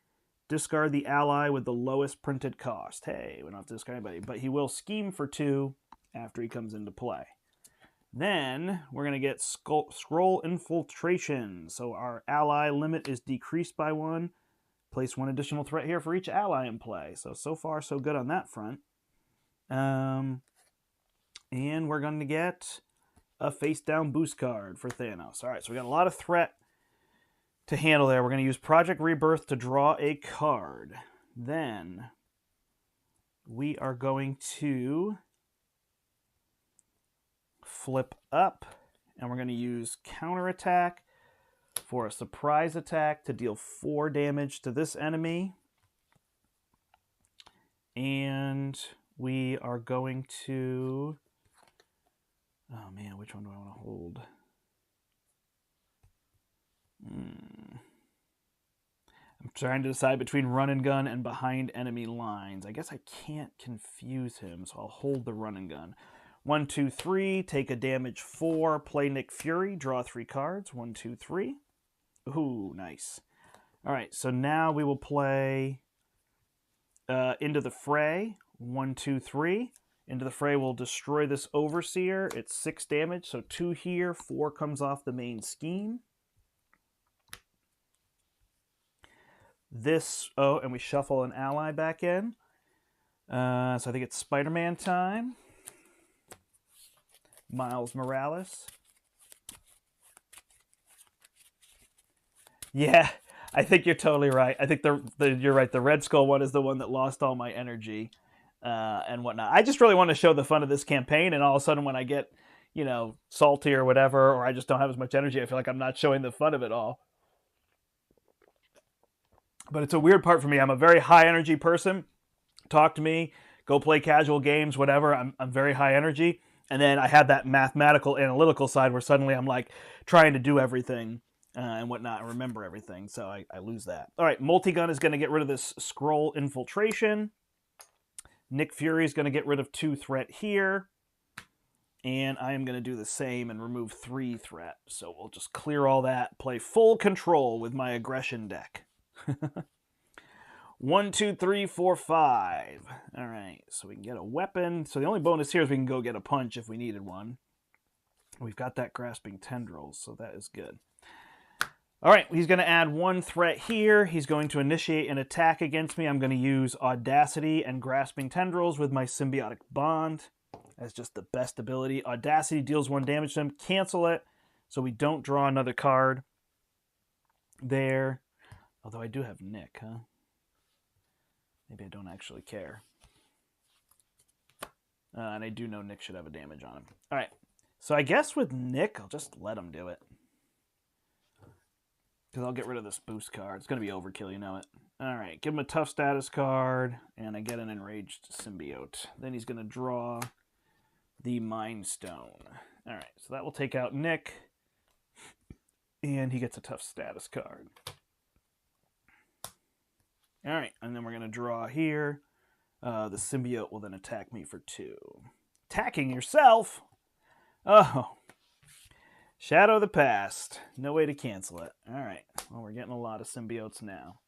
[SPEAKER 1] Discard the ally with the lowest printed cost. Hey, we don't have to discard anybody, but he will scheme for 2 after he comes into play. Then we're going to get Scroll Infiltration. So our ally limit is decreased by 1. Place 1 additional threat here for each ally in play. So far, so good on that front. And we're going to get a face-down boost card for Thanos. All right, so we got a lot of threat to handle there. We're going to use Project Rebirth to draw a card. Then we are going to flip up, and we're going to use Counterattack for a surprise attack to deal 4 damage to this enemy. And we are going to... oh man, which one do I want to hold? I'm trying to decide between run and gun and behind enemy lines. I guess I can't confuse him, so I'll hold the run and gun. 1, 2, 3, take a damage 4, play Nick Fury, draw 3 cards. 1, 2, 3. Ooh, nice. All right, so now we will play Into the Fray. 1, 2, 3. Into the Fray will destroy this Overseer. It's 6 damage, so 2 here, 4 comes off the main scheme. This, oh, and we shuffle an ally back in. So I think it's Spider-Man time. Miles Morales. Yeah, I think you're totally right. I think you're right. The Red Skull one is the one that lost all my energy and whatnot. I just really want to show the fun of this campaign, and all of a sudden when I get, you know, salty or whatever, or I just don't have as much energy, I feel like I'm not showing the fun of it all. But it's a weird part for me. I'm a very high energy person. Talk to me, go play casual games, whatever. I'm very high energy. And then I have that mathematical, analytical side where suddenly I'm like trying to do everything and whatnot and remember everything. So I lose that. All right, Multigun is going to get rid of this Scroll Infiltration. Nick Fury is going to get rid of 2 threat here. And I am going to do the same and remove 3 threat. So we'll just clear all that, play full control with my aggression deck. 1, 2, 3, 4, 5. All right, so we can get a weapon. So the only bonus here is we can go get a punch if we needed one. We've got that Grasping Tendrils, so that is good. All right, he's going to add 1 threat here. He's going to initiate an attack against me. I'm going to use Audacity and Grasping Tendrils with my Symbiotic Bond. That's just the best ability. Audacity deals 1 damage to him. Cancel it so we don't draw another card there. Although I do have Nick, huh? Maybe I don't actually care. And I do know Nick should have a damage on him. All right. So I guess with Nick, I'll just let him do it. Because I'll get rid of this boost card. It's going to be overkill, you know it. All right. Give him a tough status card. And I get an enraged symbiote. Then he's going to draw the Mind Stone. All right. So that will take out Nick. And he gets a tough status card. All right. And then we're going to draw here. The symbiote will then attack me for 2. Attacking yourself? Oh. Shadow of the Past. No way to cancel it. All right. Well, we're getting a lot of symbiotes now.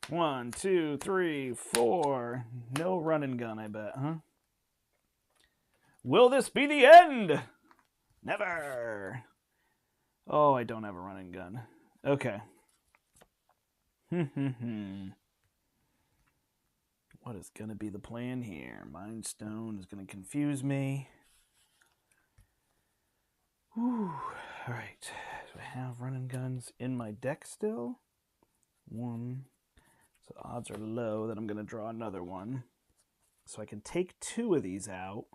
[SPEAKER 1] 1, 2, 3, 4. No run and gun, I bet, huh? Will this be the end? Never. Oh, I don't have a run and gun. Okay. What is going to be the plan here? Mind Stone is going to confuse me. Whew. All right. Do I have running guns in my deck still? 1. So odds are low that I'm going to draw another one. So I can take 2 of these out.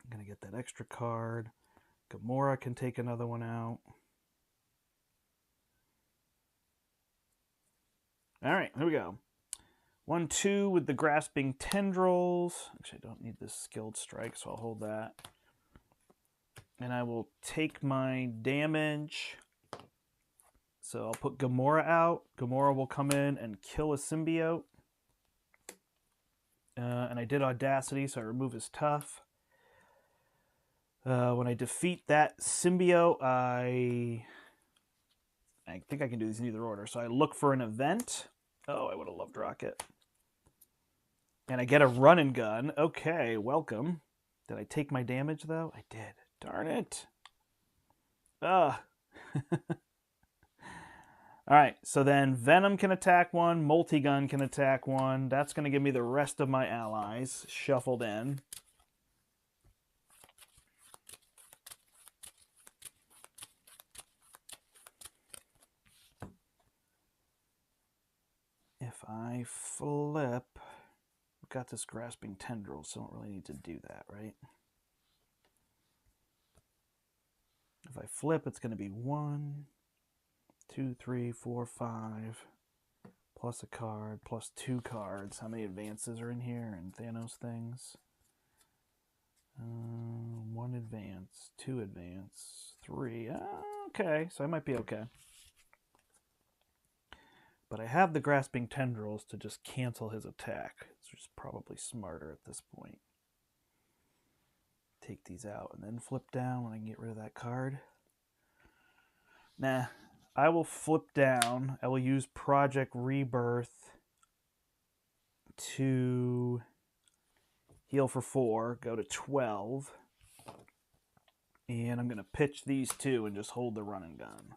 [SPEAKER 1] I'm going to get that extra card. Gamora can take another one out. All right, here we go. 1, 2 with the Grasping Tendrils. Actually, I don't need this Skilled Strike, so I'll hold that. And I will take my damage. So I'll put Gamora out. Gamora will come in and kill a symbiote. And I did Audacity, so I remove his tough. When I defeat that symbiote, I think I can do these in either order. So I look for an event. Oh, I would have loved Rocket. And I get a run and gun. Okay, welcome. Did I take my damage, though? I did. Darn it. Ugh. All right, so then Venom can attack 1. Multigun can attack 1. That's going to give me the rest of my allies shuffled in. If I flip, I've got this Grasping Tendril, so I don't really need to do that, right? If I flip, it's going to be 1, 2, 3, 4, 5, plus a card, plus 2 cards. How many advances are in here and Thanos things? 1 advance, 2 advance, 3. Okay, so I might be okay. But I have the Grasping Tendrils to just cancel his attack. It's just probably smarter at this point. Take these out and then flip down when I can get rid of that card. Nah, I will flip down. I will use Project Rebirth to heal for 4, go to 12. And I'm going to pitch these 2 and just hold the run and gun.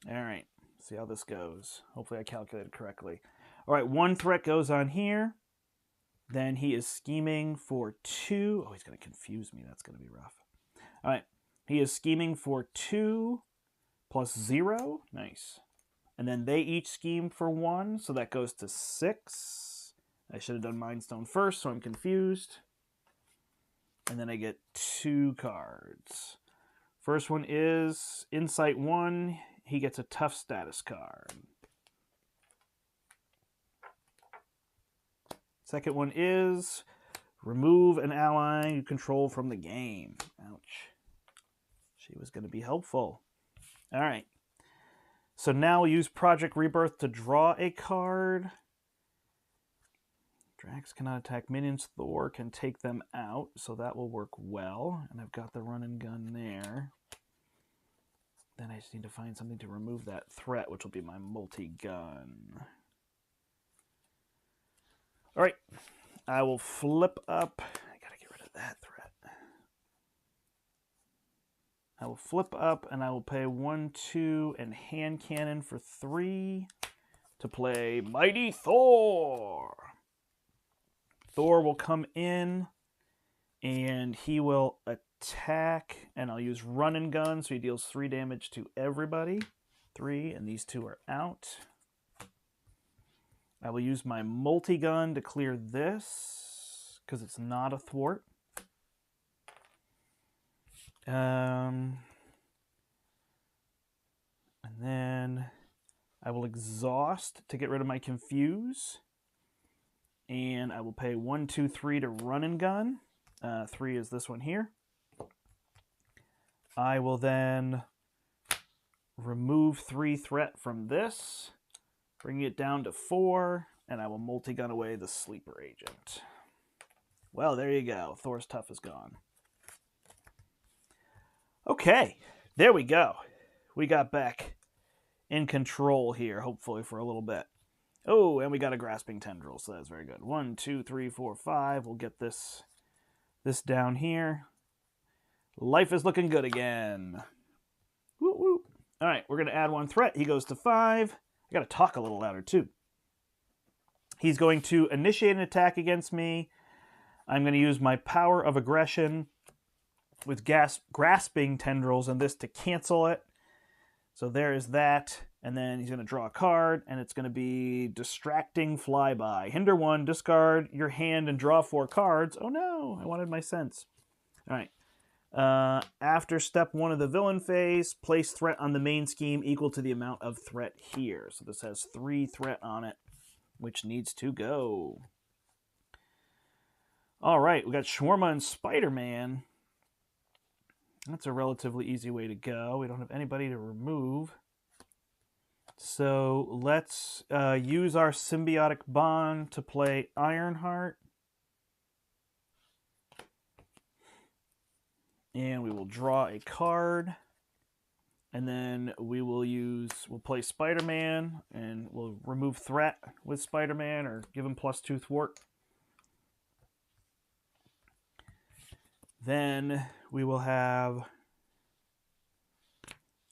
[SPEAKER 1] All right, see how this goes. Hopefully I calculated correctly. All right, 1 threat goes on here. Then he is scheming for 2. Oh, he's going to confuse me. That's going to be rough. All right, he is scheming for 2 plus 0. Nice. And then they each scheme for 1, so that goes to 6. I should have done Mind Stone first, so I'm confused. And then I get 2 cards. First one is Insight 1. He gets a tough status card. Second one is remove an ally you control from the game. Ouch. She was going to be helpful. All right. So now we'll use Project Rebirth to draw a card. Drax cannot attack minions. Thor can take them out, so that will work well. And I've got the run and gun there. Then I just need to find something to remove that threat, which will be my multi-gun. All right, I will flip up. I gotta get rid of that threat. I will flip up, and I will pay 1, 2, and hand cannon for 3 to play Mighty Thor. Thor will come in, and he will attack, and I'll use run and gun, so he deals 3 damage to everybody. 3, and these 2 are out. I will use my multi-gun to clear this, because it's not a thwart. And then I will exhaust to get rid of my confuse. And I will pay 1, 2, 3 to run and gun. 3 is this one here. I will then remove 3 threat from this, bring it down to 4, and I will multi-gun away the sleeper agent. Well, there you go. Thor's Tough is gone. Okay, there we go. We got back in control here, hopefully for a little bit. Oh, and we got a Grasping Tendril, so that's very good. 1, 2, 3, 4, 5. We'll get this down here. Life is looking good again. Woo woo. All right, we're going to add 1 threat. He goes to 5. I got to talk a little louder, too. He's going to initiate an attack against me. I'm going to use my power of aggression with Grasping Tendrils and this to cancel it. So there is that. And then he's going to draw a card, and it's going to be Distracting Flyby. Hinder 1, discard your hand and draw 4 cards. Oh no, I wanted my sense. All right. After step 1 of the villain phase, place threat on the main scheme equal to the amount of threat here. So this has 3 threat on it, which needs to go. All right, we got Shawarma and Spider-Man. That's a relatively easy way to go. We don't have anybody to remove. So let's use our symbiotic bond to play Ironheart. And we will draw a card. And then we'll play Spider-Man, and we'll remove threat with Spider-Man or give him +2 thwart. Then we will have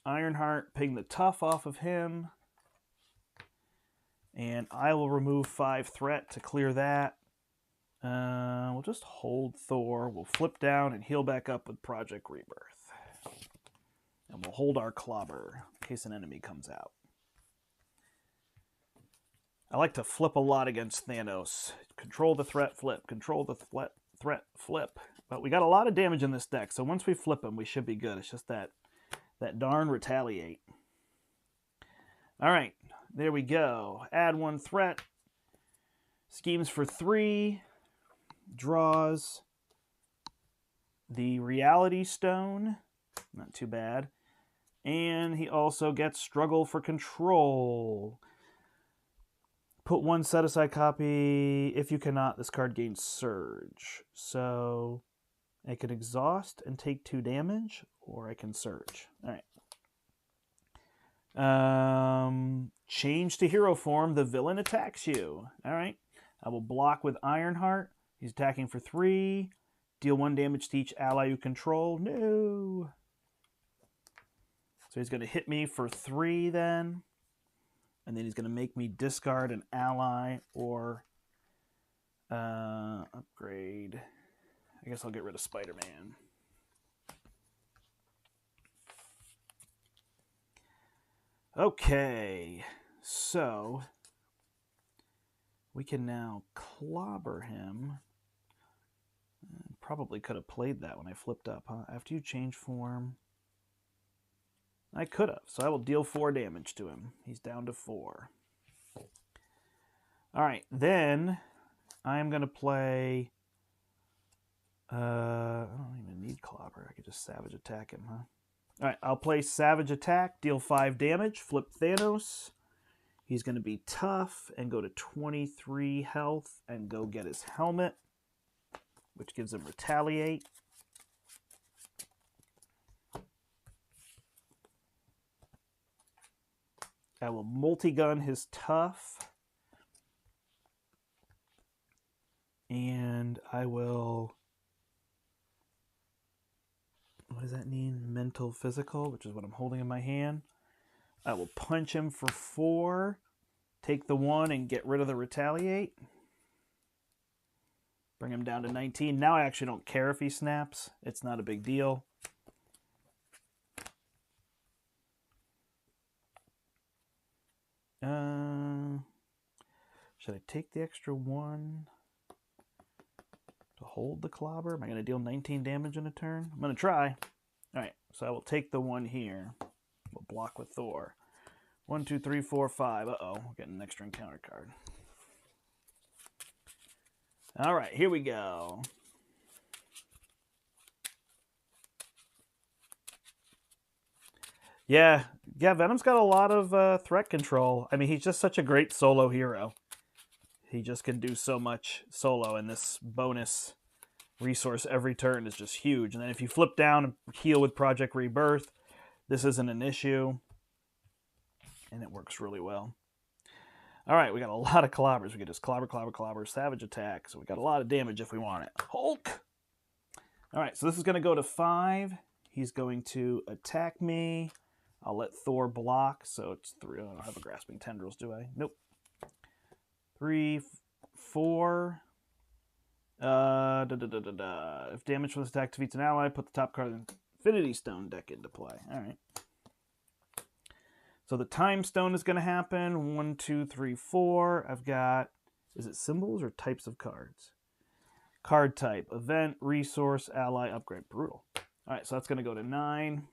[SPEAKER 1] Ironheart ping the tough off of him. And I will remove 5 threat to clear that. We'll just hold Thor. We'll flip down and heal back up with Project Rebirth. And we'll hold our Clobber in case an enemy comes out. I like to flip a lot against Thanos. Control the threat, flip. Control the threat, flip. But we got a lot of damage in this deck, so once we flip him, we should be good. It's just that darn retaliate. All right, there we go. Add 1 threat. Schemes for 3. Draws the Reality Stone. Not too bad. And he also gets Struggle for Control. Put 1 set-aside copy. If you cannot, this card gains Surge. So I can exhaust and take 2 damage, or I can Surge. All right. Change to hero form. The villain attacks you. All right. I will block with Ironheart. He's attacking for 3. Deal 1 damage to each ally you control. No. So he's going to hit me for 3 then. And then he's going to make me discard an ally or upgrade. I guess I'll get rid of Spider-Man. Okay, so we can now clobber him. Probably could have played that when I flipped up, huh? After you change form. I could have, so I will deal 4 damage to him. He's down to 4. All right, then I'm going to play... I don't even need Clobber. I could just Savage Attack him, huh? All right, I'll play Savage Attack, deal 5 damage, flip Thanos. He's going to be tough and go to 23 health and go get his helmet, which gives him Retaliate. I will multi-gun his tough. And I will... what does that mean? Mental, physical, which is what I'm holding in my hand. I will punch him for 4. Take the 1 and get rid of the retaliate. Bring him down to 19. Now I actually don't care if he snaps. It's not a big deal. Should I take the extra 1 to hold the clobber? Am I going to deal 19 damage in a turn? I'm going to try. All right, so I will take the 1 here. We'll block with Thor. 1, 2, 3, 4, 5. Uh-oh, we're getting an extra encounter card. All right, here we go. Yeah, Venom's got a lot of threat control. I mean, he's just such a great solo hero. He just can do so much solo, and this bonus resource every turn is just huge. And then if you flip down and heal with Project Rebirth, this isn't an issue, and it works really well. All right, we got a lot of clobbers. We could just clobber, savage attack. So we got a lot of damage if we want it. Hulk! All right, so this is going to go to 5. He's going to attack me. I'll let Thor block, so it's 3. I don't have a grasping tendrils, do I? Nope. 3, 4. If damage from this attack defeats an ally, put the top card of the Infinity Stone deck into play. All right. So the Time Stone is going to happen. 1, 2, 3, 4. I've got, is it symbols or types of cards? Card type, event, resource, ally, upgrade, brutal. All right, so that's going to go to 9.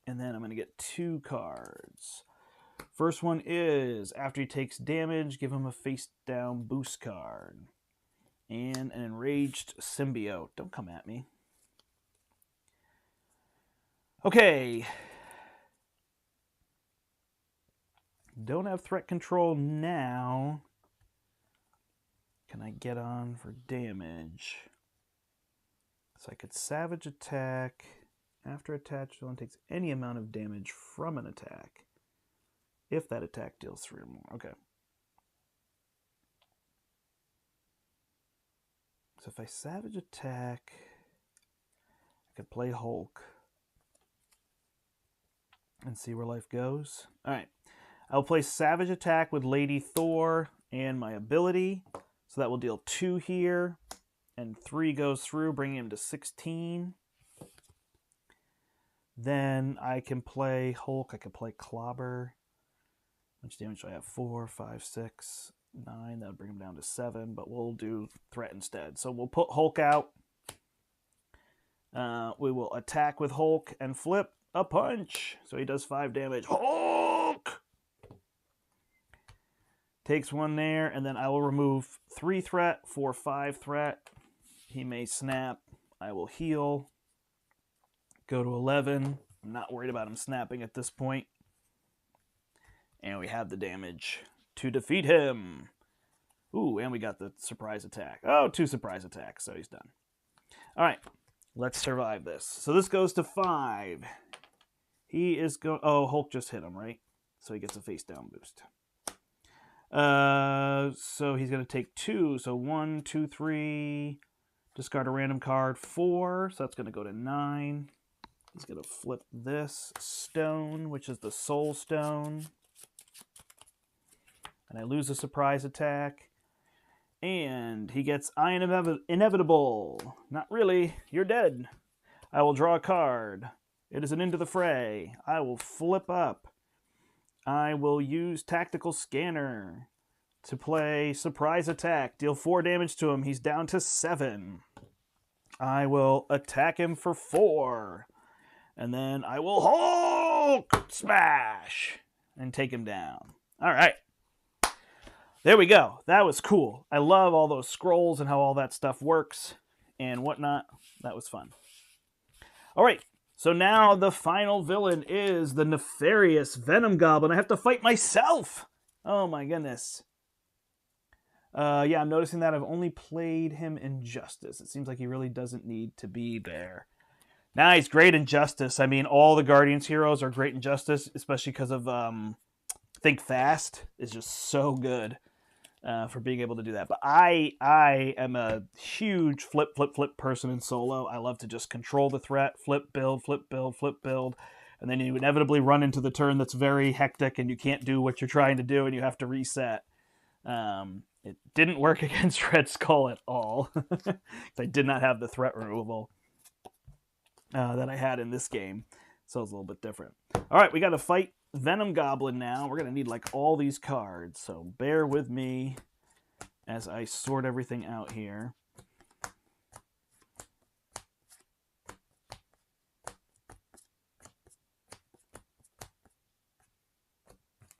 [SPEAKER 1] And then I'm going to get 2 cards. First one is, after he takes damage, give him a face-down boost card. And an enraged symbiote. Don't come at me. Okay. Don't have threat control now. Can I get on for damage? So I could savage attack. After attached, villain takes any amount of damage from an attack. If that attack deals 3 or more. Okay. So if I savage attack, I could play Hulk and see where life goes. All right. I'll play Savage Attack with Lady Thor and my ability. So that will deal 2 here. And 3 goes through, bringing him to 16. Then I can play Hulk. I can play Clobber. How much damage do I have? 4, 5, 6, 9. That would bring him down to 7. But we'll do Threat instead. So we'll put Hulk out. We will attack with Hulk and flip a punch. So he does 5 damage. Hulk! Takes 1 there, and then I will remove 3 threat for 5 threat. He may snap. I will heal. Go to 11. I'm not worried about him snapping at this point. And we have the damage to defeat him. Ooh, and we got the surprise attack. Oh, 2 surprise attacks, so he's done. All right, let's survive this. So this goes to 5. He is going... Oh, Hulk just hit him, right? So he gets a face-down boost. So he's going to take 2. So 1, 2, 3. Discard a random card. 4. So that's going to go to 9. He's going to flip this stone, which is the Soul Stone. And I lose a surprise attack. And he gets I am inevitable. Not really. You're dead. I will draw a card. It is an Into the Fray. I will flip up. I will use Tactical Scanner to play Surprise Attack. Deal 4 damage to him. He's down to 7. I will attack him for 4. And then I will Hulk smash and take him down. All right. There we go. That was cool. I love all those scrolls and how all that stuff works and whatnot. That was fun. All right. So now the final villain is the nefarious Venom Goblin. I have to fight myself. Oh my goodness. Yeah, I'm noticing that I've only played him in Justice. It seems like he really doesn't need to be there. Nah, he's great in Justice. I mean, all the Guardians heroes are great in Justice, especially because of Think Fast is just so good. for being able to do that. But I am a huge flip person in solo. I love to just control the threat, flip, build, flip, build, flip, build. And then you inevitably run into the turn that's very hectic and you can't do what you're trying to do and you have to reset. It didn't work against Red Skull at all. I did not have the threat removal that I had in this game. So it's a little bit different. All right, we got to fight Venom Goblin now. We're going to need like all these cards. So bear with me as I sort everything out here.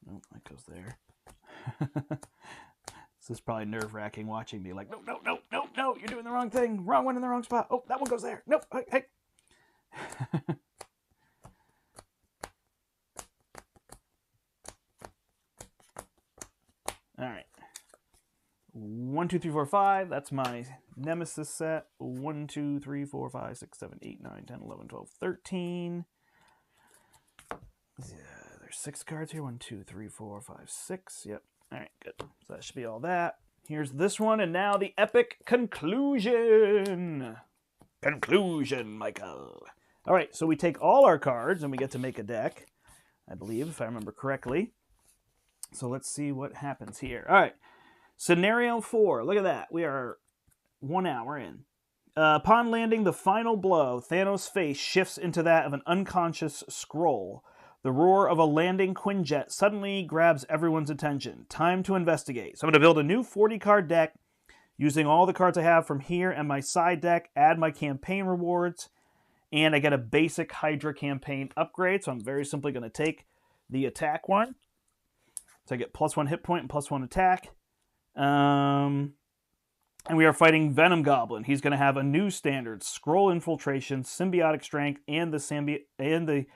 [SPEAKER 1] Oh, that goes there. This is probably nerve-wracking watching me like, no, you're doing the wrong thing. Wrong one in the wrong spot. Oh, that one goes there. Nope, hey. All right. 1, 2, 3, 4, 5. That's my Nemesis set. 1, 2, 3, 4, 5, 6, 7, 8, 9, 10, 11, 12, 13. Yeah, there's 6 cards here. 1, 2, 3, 4, 5, 6. Yep. All right, good. So that should be all that. Here's this one, and now the epic conclusion. Conclusion, Michael. All right, so we take all our cards, and we get to make a deck, I believe, if I remember correctly. So let's see what happens here. All right, scenario 4. Look at that. We are 1 hour in. Upon landing the final blow, Thanos' face shifts into that of an unconscious Skrull. The roar of a landing Quinjet suddenly grabs everyone's attention. Time to investigate. So I'm going to build a new 40-card deck using all the cards I have from here and my side deck, add my campaign rewards, and I get a basic Hydra campaign upgrade. So I'm very simply going to take the attack one. So I get +1 hit point and +1 attack. And we are fighting Venom Goblin. He's going to have a new standard, Skrull Infiltration, Symbiotic Strength, and the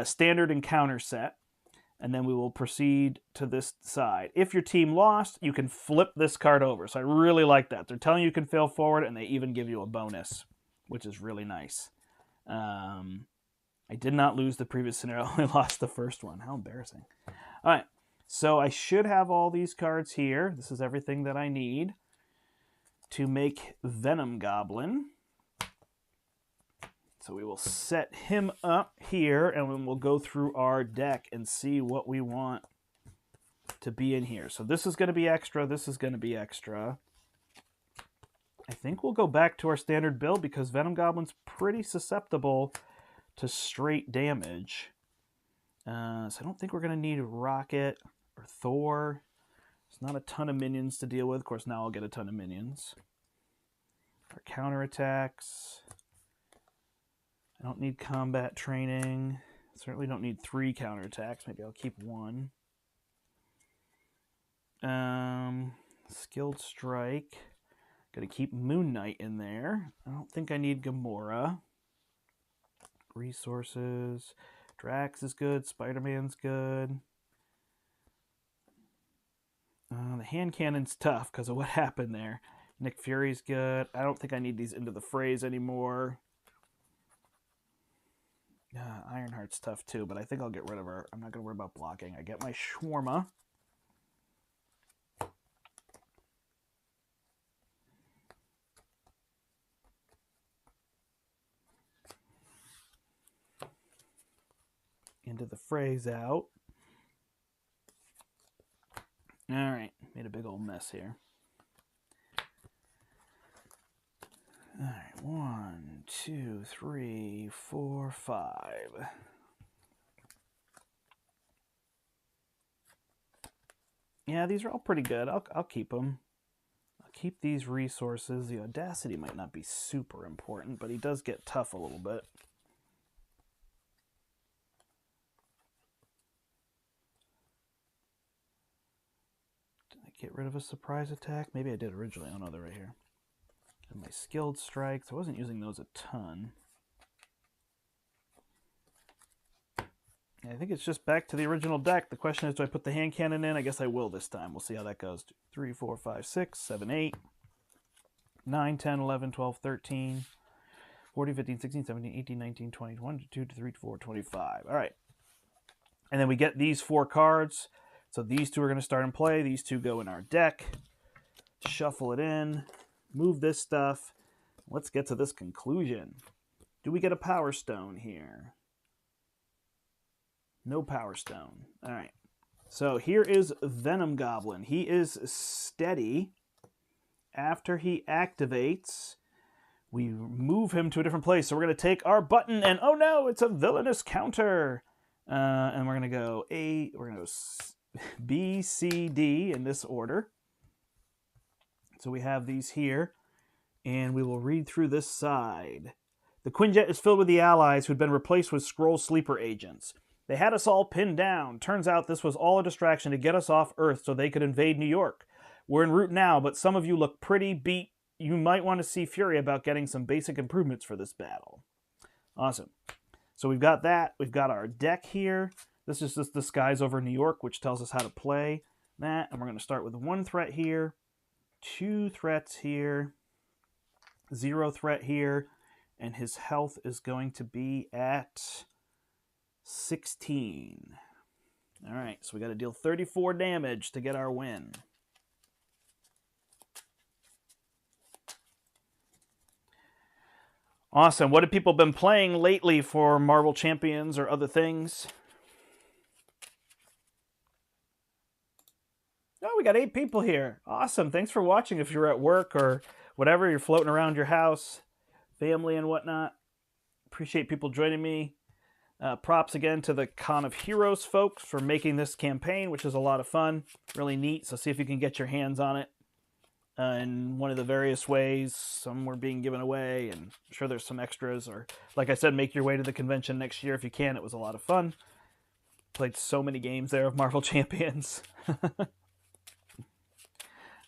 [SPEAKER 1] standard encounter set, and then we will proceed to this side. If your team lost, you can flip this card over. So I really like that. They're telling you can fail forward, and they even give you a bonus, which is really nice. I did not lose the previous scenario. I only lost the first one. How embarrassing. All right, so I should have all these cards here. This is everything that I need to make Venom Goblin. So we will set him up here, and then we'll go through our deck and see what we want to be in here. So this is going to be extra. This is going to be extra. I think we'll go back to our standard build because Venom Goblin's pretty susceptible to straight damage. So I don't think we're going to need Rocket or Thor. There's not a ton of minions to deal with. Of course, now I'll get a ton of minions. Our counterattacks. I don't need combat training. Certainly don't need 3 counterattacks. Maybe I'll keep 1. Skilled Strike. Gotta keep Moon Knight in there. I don't think I need Gamora. Resources. Drax is good. Spider-Man's good. The hand cannon's tough because of what happened there. Nick Fury's good. I don't think I need these into the phrase anymore. Ironheart's tough too, but I think I'll get rid of her. I'm not going to worry about blocking. I get my Shawarma. Into the phrase out. All right, made a big old mess here. All right, 1, 2, 3, 4, 5. Yeah, these are all pretty good. I'll keep them. I'll keep these resources. The Audacity might not be super important, but he does get tough a little bit. Did I get rid of a surprise attack? Maybe I did originally. Oh no, they're right here. And my skilled strikes, I wasn't using those a ton. I think it's just back to the original deck. The question is, do I put the hand cannon in? I guess I will this time. We'll see how that goes. 2, 3, 4, 5, 6, 7, 8, 9, 10, 11, 12, 13, 14, 15, 16, 17, 18, 19, 20, 1, 2, 3, 4, 25. All right. And then we get these 4 cards. So these two are going to start in play. These two go in our deck. Shuffle it in. Move this stuff. Let's get to this conclusion. Do we get a Power Stone here? No Power Stone. All right. So here is Venom Goblin. He is steady. After he activates, we move him to a different place. So we're going to take our button and, oh no, it's a villainous counter. And we're going to go we're going to go B, C, D in this order. So we have these here, and we will read through this side. The Quinjet is filled with the allies who'd been replaced with Skrull sleeper agents. They had us all pinned down. Turns out this was all a distraction to get us off Earth so they could invade New York. We're en route now, but some of you look pretty beat. You might want to see Fury about getting some basic improvements for this battle. Awesome. So we've got that. We've got our deck here. This is just the skies over New York, which tells us how to play that. And we're going to start with 1 threat here, 2 threats here, 0 threat here, and his health is going to be at 16. All right, so we got to deal 34 damage to get our win. Awesome. What have people been playing lately for Marvel Champions or other things? Oh, we got 8 people here. Awesome. Thanks for watching. If you're at work or whatever, you're floating around your house, family and whatnot. Appreciate people joining me. Props again to the Con of Heroes folks for making this campaign, which is a lot of fun. Really neat. So see if you can get your hands on it in one of the various ways. Some were being given away, and I'm sure there's some extras. Or, like I said, make your way to the convention next year if you can. It was a lot of fun. Played so many games there of Marvel Champions.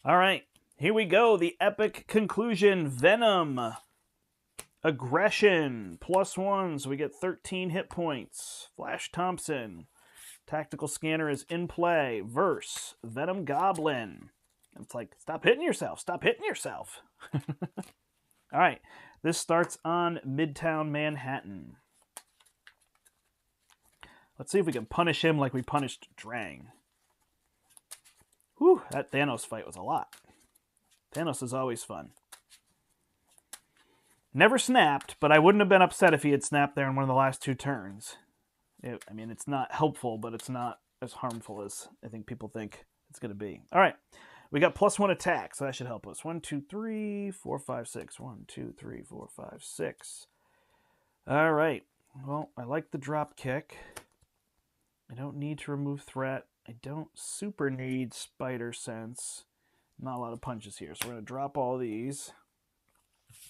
[SPEAKER 1] All right, here we go. The epic conclusion. Venom. Aggression. +1, so we get 13 hit points. Flash Thompson. Tactical Scanner is in play. Verse. Venom Goblin. It's like, stop hitting yourself. Stop hitting yourself. All right, this starts on Midtown Manhattan. Let's see if we can punish him like we punished Drang. Whew, that Thanos fight was a lot. Thanos is always fun. Never snapped, but I wouldn't have been upset if he had snapped there in one of the last 2 turns. I mean, it's not helpful, but it's not as harmful as I think people think it's going to be. All right, we got +1 attack, so that should help us. 1, 2, 3, 4, 5, 6. 1, 2, 3, 4, 5, 6. All right. Well, I like the drop kick. I don't need to remove threat. I don't super need spider sense. Not a lot of punches here, so we're going to drop all these.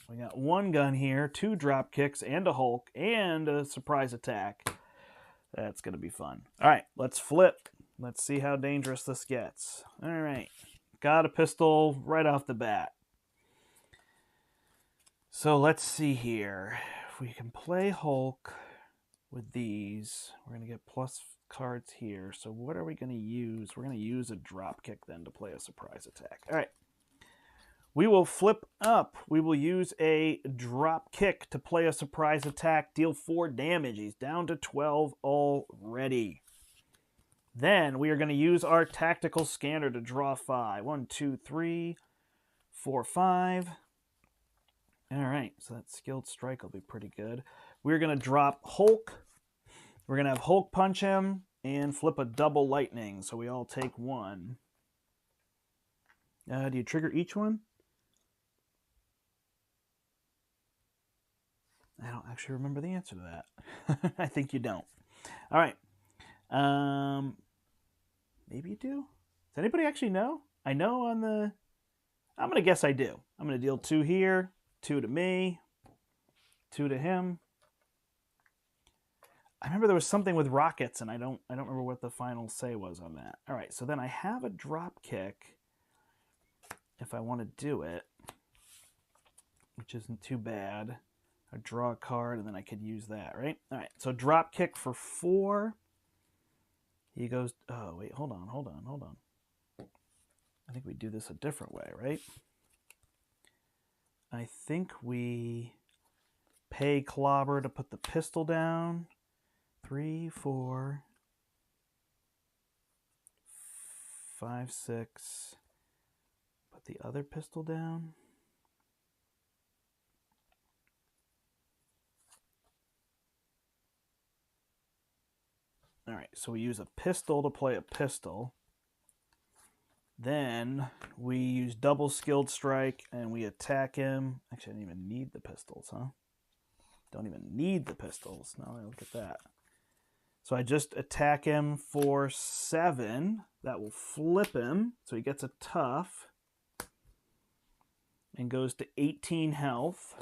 [SPEAKER 1] We got 1 gun here, 2 drop kicks, and a Hulk, and a surprise attack. That's going to be fun. All right, let's flip. Let's see how dangerous this gets. All right, got a pistol right off the bat. So let's see here. If we can play Hulk with these, we're going to get plus cards here. So what are we going to use? We're going to use a drop kick then to play a surprise attack. All right. We will flip up. We will use a drop kick to play a surprise attack, deal 4 damage. He's down to 12 already. Then we are going to use our tactical scanner to draw 5. 1, 2, 3, 4, 5. All right, so that skilled strike will be pretty good. We're going to drop Hulk. We're going to have Hulk punch him and flip a double lightning, so we all take 1. Do you trigger each one? I don't actually remember the answer to that. I think you don't. All right. Maybe you do? Does anybody actually know? I know on the... I'm going to guess I do. I'm going to deal 2 here, 2 to me, 2 to him. I remember there was something with rockets, and I don't remember what the final say was on that. All right, so then I have a drop kick if I want to do it, which isn't too bad. I draw a card, and then I could use that, right? All right, so drop kick for 4. He goes, oh, wait, hold on. I think we do this a different way, right? I think we pay Clobber to put the pistol down. 3, 4, 5, 6. Put the other pistol down. All right, so we use a pistol to play a pistol. Then we use double skilled strike and we attack him. Actually, I didn't even need the pistols, huh? Don't even need the pistols. Now I look at that. So I just attack him for 7. That will flip him. So he gets a tough. And goes to 18 health.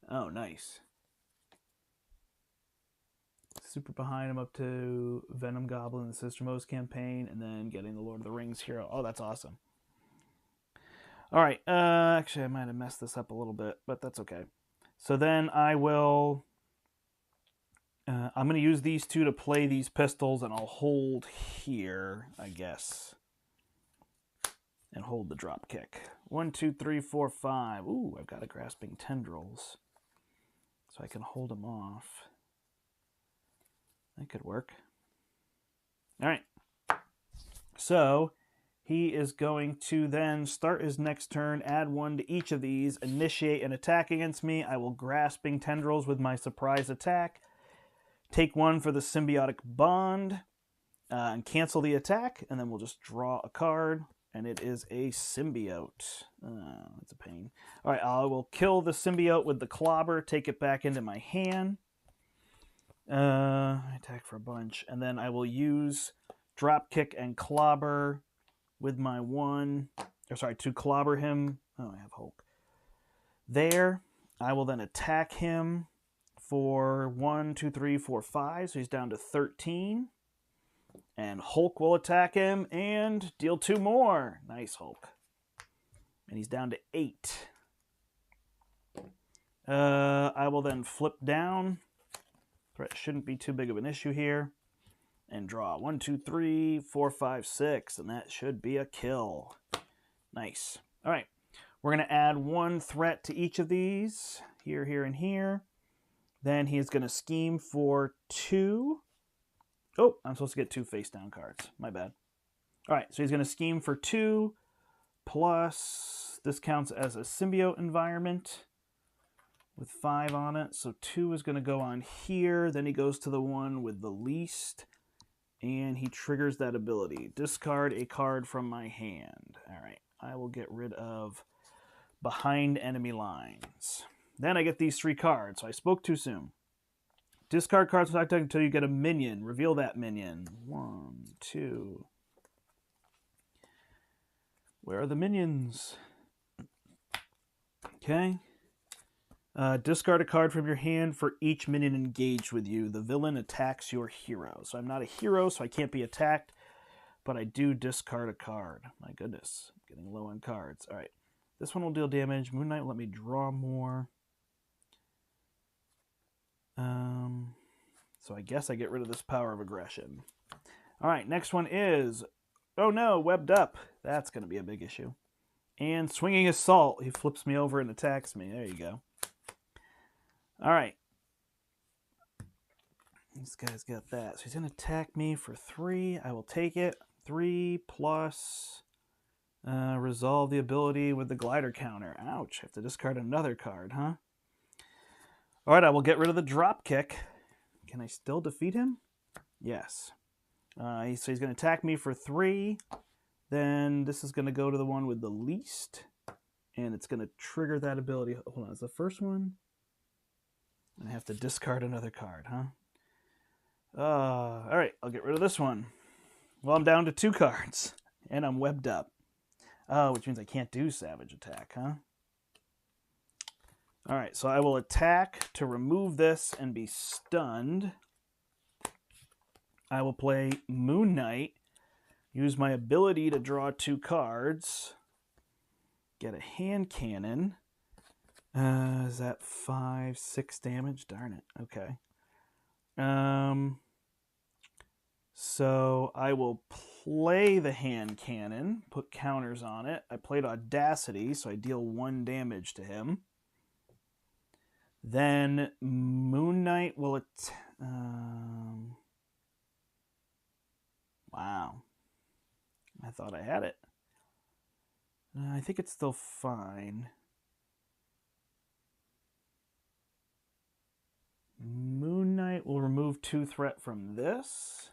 [SPEAKER 1] Oh, nice. Super behind him up to Venom Goblin, the Sister Mo's campaign, and then getting the Lord of the Rings hero. Oh, that's awesome. All right. Actually, I might have messed this up a little bit, but that's okay. So then I will... I'm going to use these two to play these pistols, and I'll hold here, I guess. And hold the drop kick. 1, 2, 3, 4, 5. Ooh, I've got a Grasping Tendrils. So I can hold him off. That could work. All right. So he is going to then start his next turn, add 1 to each of these, initiate an attack against me. I will Grasping Tendrils with my surprise attack. Take 1 for the Symbiotic Bond and cancel the attack. And then we'll just draw a card. And it is a symbiote. That's a pain. All right, I will kill the symbiote with the clobber, take it back into my hand. I attack for a bunch. And then I will use Dropkick and Clobber with my 1. To clobber him. Oh, I have Hulk. There. I will then attack him for 1, 2, 3, 4, 5. So he's down to 13. And Hulk will attack him and deal 2 more. Nice, Hulk. And he's down to 8. I will then flip down. Threat shouldn't be too big of an issue here. And draw 1, 2, 3, 4, 5, 6. And that should be a kill. Nice. All right. We're going to add 1 threat to each of these. Here, here, and here. Then he is going to scheme for 2. Oh, I'm supposed to get 2 face-down cards. My bad. All right, so he's going to scheme for 2, plus this counts as a symbiote environment with 5 on it. So 2 is going to go on here. Then he goes to the one with the least, and he triggers that ability. Discard a card from my hand. All right, I will get rid of Behind Enemy Lines. Then I get these 3 cards, so I spoke too soon. Discard cards until you get a minion. Reveal that minion. 1, 2. Where are the minions? Okay. Discard a card from your hand for each minion engaged with you. The villain attacks your hero. So I'm not a hero, so I can't be attacked, but I do discard a card. My goodness, I'm getting low on cards. All right. This one will deal damage. Moon Knight will let me draw more. So I guess I get rid of this power of aggression. All right, next one is, oh no, webbed up. That's going to be a big issue. And swinging assault. He flips me over and attacks me. There you go. All right. This guy's got that. So he's going to attack me for 3. I will take it. 3 plus resolve the ability with the glider counter. Ouch. I have to discard another card, huh? All right, I will get rid of the drop kick. Can I still defeat him? Yes. So he's going to attack me for 3. Then this is going to go to the one with the least. And it's going to trigger that ability. Hold on, is the first one? I have to discard another card, huh? All right, I'll get rid of this one. Well, I'm down to 2 cards. And I'm webbed up. Which means I can't do Savage Attack, huh? All right, so I will attack to remove this and be stunned. I will play Moon Knight, use my ability to draw 2 cards, get a hand cannon. Is that 5, 6 damage? Darn it. Okay. So I will play the hand cannon, put counters on it. I played Audacity, so I deal 1 damage to him. Then Moon Knight Knight will... wow. I thought I had it. I think it's still fine. Moon Knight will remove 2 threat from this.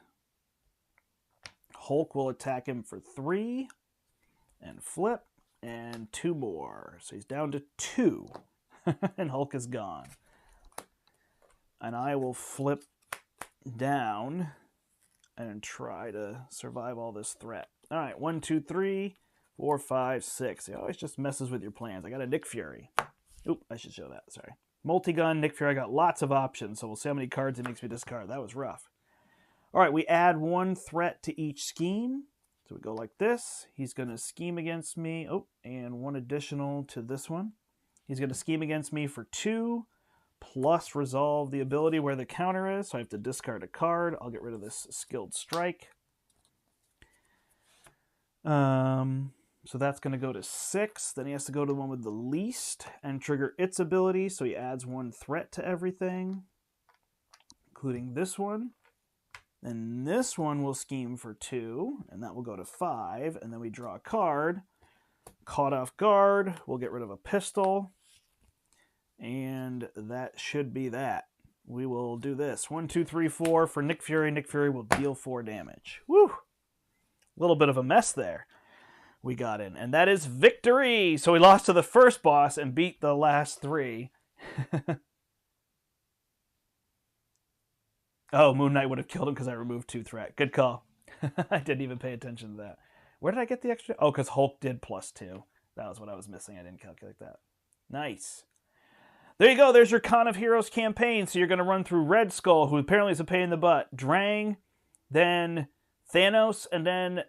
[SPEAKER 1] Hulk will attack him for 3. And flip. And 2 more. So he's down to 2. And Hulk is gone. And I will flip down and try to survive all this threat. All right, 1, 2, 3, 4, 5, 6. It always just messes with your plans. I got a Nick Fury. Oop, I should show that. Sorry. Multi-gun, Nick Fury. I got lots of options, so we'll see how many cards it makes me discard. That was rough. All right, we add 1 threat to each scheme. So we go like this. He's going to scheme against me. Oh, and 1 additional to this one. He's going to scheme against me for 2, plus resolve the ability where the counter is. So I have to discard a card. I'll get rid of this Skilled Strike. So that's going to go to 6. Then he has to go to the one with the least and trigger its ability. So he adds 1 threat to everything, including this one. Then this one will scheme for 2, and that will go to 5. And then we draw a card. Caught off guard. We'll get rid of a pistol. And that should be that. We will do this. 1, 2, 3, 4 for Nick Fury. Nick Fury will deal 4 damage. Woo! A little bit of a mess there we got in. And that is victory! So we lost to the first boss and beat the last 3. Oh, Moon Knight would have killed him because I removed 2 threat. Good call. I didn't even pay attention to that. Where did I get the extra? Oh, because Hulk did +2. That was what I was missing. I didn't calculate that. Nice. There you go. There's your Con of Heroes campaign. So you're going to run through Red Skull, who apparently is a pain in the butt. Drang, then Thanos, and then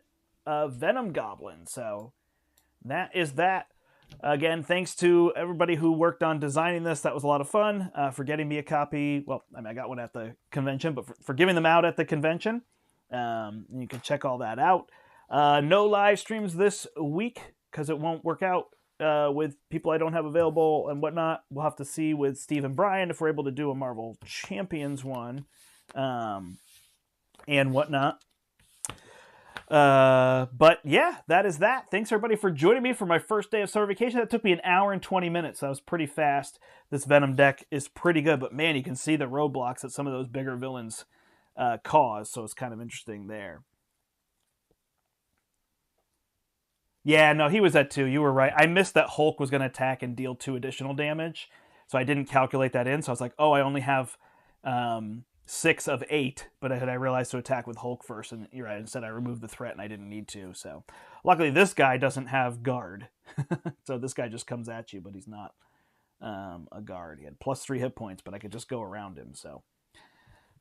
[SPEAKER 1] Venom Goblin. So that is that. Again, thanks to everybody who worked on designing this. That was a lot of fun. For getting me a copy. Well, I mean, I got one at the convention, but for giving them out at the convention. You can check all that out. No live streams this week because it won't work out with people I don't have available and whatnot. We'll have to see with Steve and Brian if we're able to do a Marvel Champions one and whatnot. But yeah, that is that. Thanks everybody for joining me for my first day of summer vacation. That took me 1 hour and 20 minutes. That was pretty fast. This Venom deck is pretty good, but man, you can see the roadblocks that some of those bigger villains cause. So it's kind of interesting there. Yeah, no, he was at 2. You were right. I missed that Hulk was going to attack and deal 2 additional damage. So I didn't calculate that in. So I was like, oh, I only have 6 of 8. But I realized to attack with Hulk first. And you're right. Instead, I removed the threat and I didn't need to. So luckily, this guy doesn't have guard. So this guy just comes at you, but he's not a guard. He had +3 hit points, but I could just go around him. So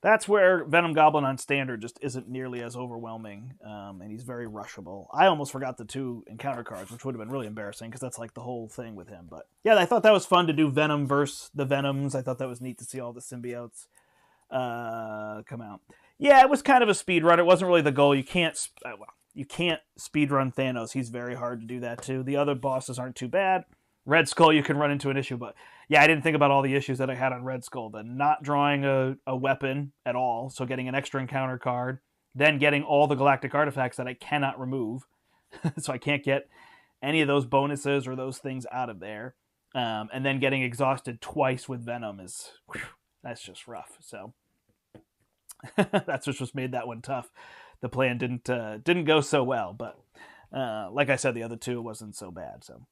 [SPEAKER 1] that's where Venom Goblin on standard just isn't nearly as overwhelming, and he's very rushable. I almost forgot the 2 encounter cards, which would have been really embarrassing, because that's like the whole thing with him. But yeah, I thought that was fun to do Venom versus the Venoms. I thought that was neat to see all the symbiotes come out. Yeah, it was kind of a speed run. It wasn't really the goal. You can't speed run Thanos. He's very hard to do that too. The other bosses aren't too bad. Red Skull, you can run into an issue, but yeah, I didn't think about all the issues that I had on Red Skull. The not drawing a weapon at all, so getting an extra encounter card, then getting all the galactic artifacts that I cannot remove, so I can't get any of those bonuses or those things out of there, and then getting exhausted twice with Venom is, whew, that's just rough. So that's what just made that one tough. The plan didn't go so well, but like I said, the other 2 wasn't so bad. So.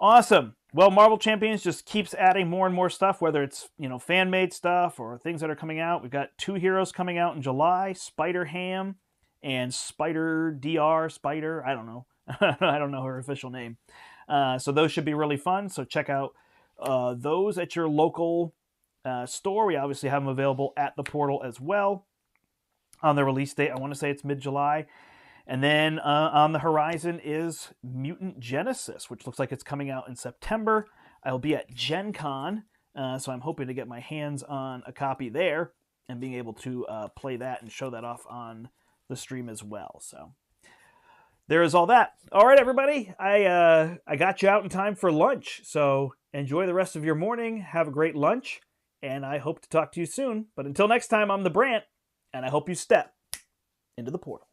[SPEAKER 1] Awesome. Well, Marvel Champions just keeps adding more and more stuff, whether it's, fan-made stuff or things that are coming out. We've got 2 heroes coming out in July, Spider-Ham and Spider. I don't know. I don't know her official name. So those should be really fun. So check out those at your local store. We obviously have them available at the portal as well. On the release date, I want to say it's mid-July. And then on the horizon is Mutant Genesis, which looks like it's coming out in September. I'll be at Gen Con, so I'm hoping to get my hands on a copy there and being able to play that and show that off on the stream as well. So there is all that. All right, everybody, I got you out in time for lunch, so enjoy the rest of your morning. Have a great lunch, and I hope to talk to you soon. But until next time, I'm the Brandt, and I hope you step into the portal.